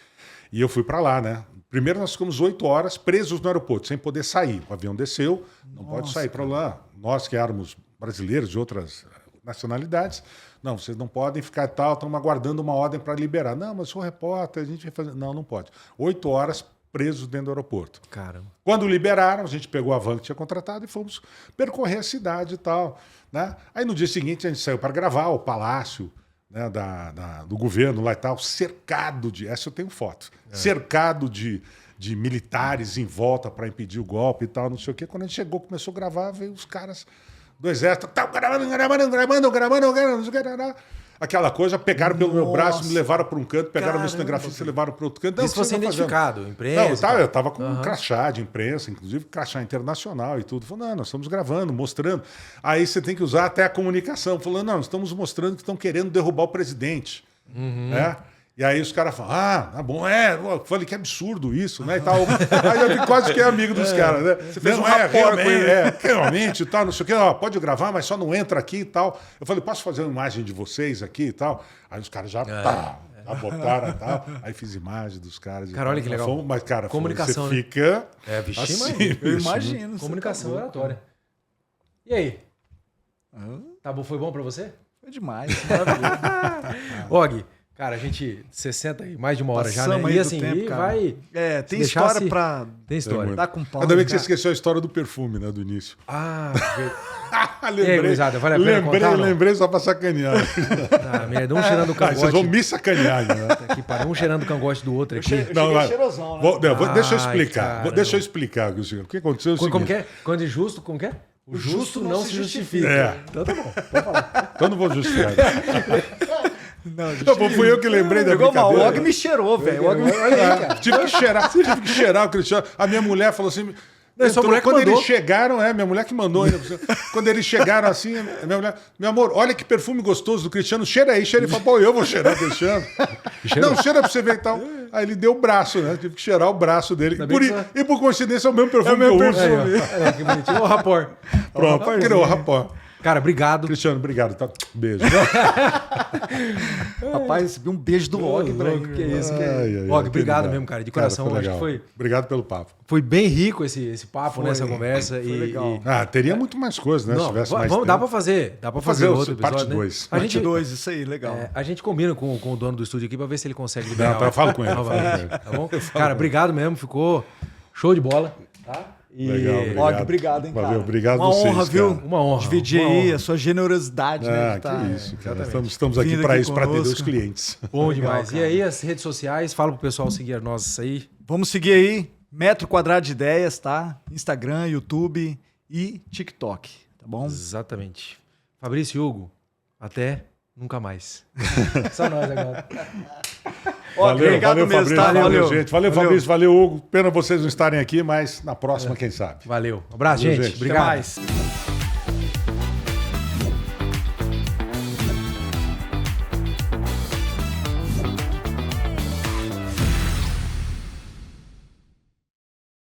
E eu fui para lá, né? Primeiro nós ficamos 8 horas presos no aeroporto, sem poder sair. O avião desceu, não pode sair para lá. Nós que éramos brasileiros de outras nacionalidades, não, vocês não podem ficar tal, estamos aguardando uma ordem para liberar. Não, mas sou repórter, a gente vai fazer... Não pode. 8 horas presos dentro do aeroporto. Caramba. Quando liberaram, a gente pegou a van que tinha contratado e fomos percorrer a cidade e tal, né? Aí no dia seguinte a gente saiu para gravar o palácio, né, do governo lá e tal, cercado de... Essa eu tenho foto. Cercado de militares em volta para impedir o golpe e tal, não sei o quê. Quando a gente chegou, começou a gravar, veio os caras do exército, gravando. Aquela coisa, pegaram pelo meu braço, me levaram para um canto, pegaram meu cinegrafista e levaram para outro canto. Isso fosse identificado, imprensa? Não, eu estava com um crachá de imprensa, inclusive crachá internacional e tudo. Falou, não, nós estamos gravando, mostrando. Aí você tem que usar até a comunicação. Falou, não, estamos mostrando que estão querendo derrubar o presidente. Né? E aí os caras falam, tá bom, eu falei que absurdo isso, né? E tal. Aí eu quase que é amigo dos caras, né? Você fez um rapport com ele. Realmente, tal, não sei o quê, pode gravar, mas só não entra aqui e tal. Eu falei, posso fazer uma imagem de vocês aqui e tal? Aí os caras já botaram e tal. Aí fiz imagem dos caras. Cara, olha que legal. Mas, cara, comunicação, você fica... Vixe, assim, Eu imagino. comunicação oratória. E aí? Tá bom, foi bom pra você? Foi demais, maravilhoso. Og, cara, a gente 60 e mais de uma hora já, Passamos né? aí E do assim, tempo, e cara. vai... Tem se história deixasse- pra Tem história. dar com pau. Ainda bem que né? você esqueceu a história do perfume, né, do início. E aí, gurizada, vale a pena contar, não? Lembrei só pra sacanear. merda, um cheirando o Vocês vão cangote. me sacanear, né? Aqui, para um cheirando o cangote do outro aqui. Não, vai. cheirosão, né? Deixa eu Ai, explicar. caramba. Deixa eu explicar o que aconteceu. É o Como seguinte. que é? Quando é justo, como que é? O justo não se justifica. É. Então tá bom, pode falar. Então não vou justificar. Não, Fui eu que lembrei da pegou mal. O brincadeira. Og me cheirou, velho. O Og me... Tive que cheirar o Cristiano. A minha mulher falou assim... sua mulher que quando mandou. eles chegaram, minha mulher que mandou ainda. Quando eles chegaram assim, minha mulher, meu amor, olha que perfume gostoso do Cristiano, cheira aí, cheira. Ele falou, pô, eu vou cheirar o Cristiano. Não, cheira pra você ver e tal. Aí ele deu o braço, né? Tive que cheirar o braço dele. E por coincidência é o mesmo perfume que eu uso. Que bonitinho. Ô, rapor. Pronto, criou o rapó. Cara, obrigado. Cristiano, obrigado. Tá? Beijo. Rapaz, recebi um beijo do Og pra ele. Que isso, que Ai, ai, Og, que obrigado legal. mesmo, cara. De coração, Cara, acho que legal. foi Obrigado pelo papo. bem rico esse papo, né? Essa conversa. Foi legal. Teria muito mais coisas, né? Se Não, tivesse mais vamos, tempo. dá pra fazer. Dá pra fazer fazer outro parte episódio, né? dois. A Parte gente, 2, isso aí, legal. a gente combina com o dono do estúdio aqui pra ver se ele consegue liberar. Não, eu falo com ele. novamente, tá bom? Cara, obrigado mesmo. Ficou show de bola. Tá? E Legal, Og, obrigado, hein, cara. Valeu, obrigado Uma vocês, honra, viu? cara. Uma honra. Dividir uma aí honra. a sua generosidade, né? de tá- Que isso, cara. Estamos aqui Vindo para aqui isso, para atender os conosco. clientes. Bom Legal, demais. cara. E aí, as redes sociais, fala pro pessoal seguir nós aí. Vamos seguir aí, Metro Quadrado de Ideias, tá? Instagram, YouTube e TikTok, tá bom? Exatamente. Fabrício e Hugo, até nunca mais. Só nós agora. Obrigado mesmo, Fabrício. tá? Valeu, gente. Valeu, Fabrício. Valeu, Hugo. Pena vocês não estarem aqui, mas na próxima, quem sabe. Valeu. Um abraço, Valeu, gente. gente. Obrigado. Até mais.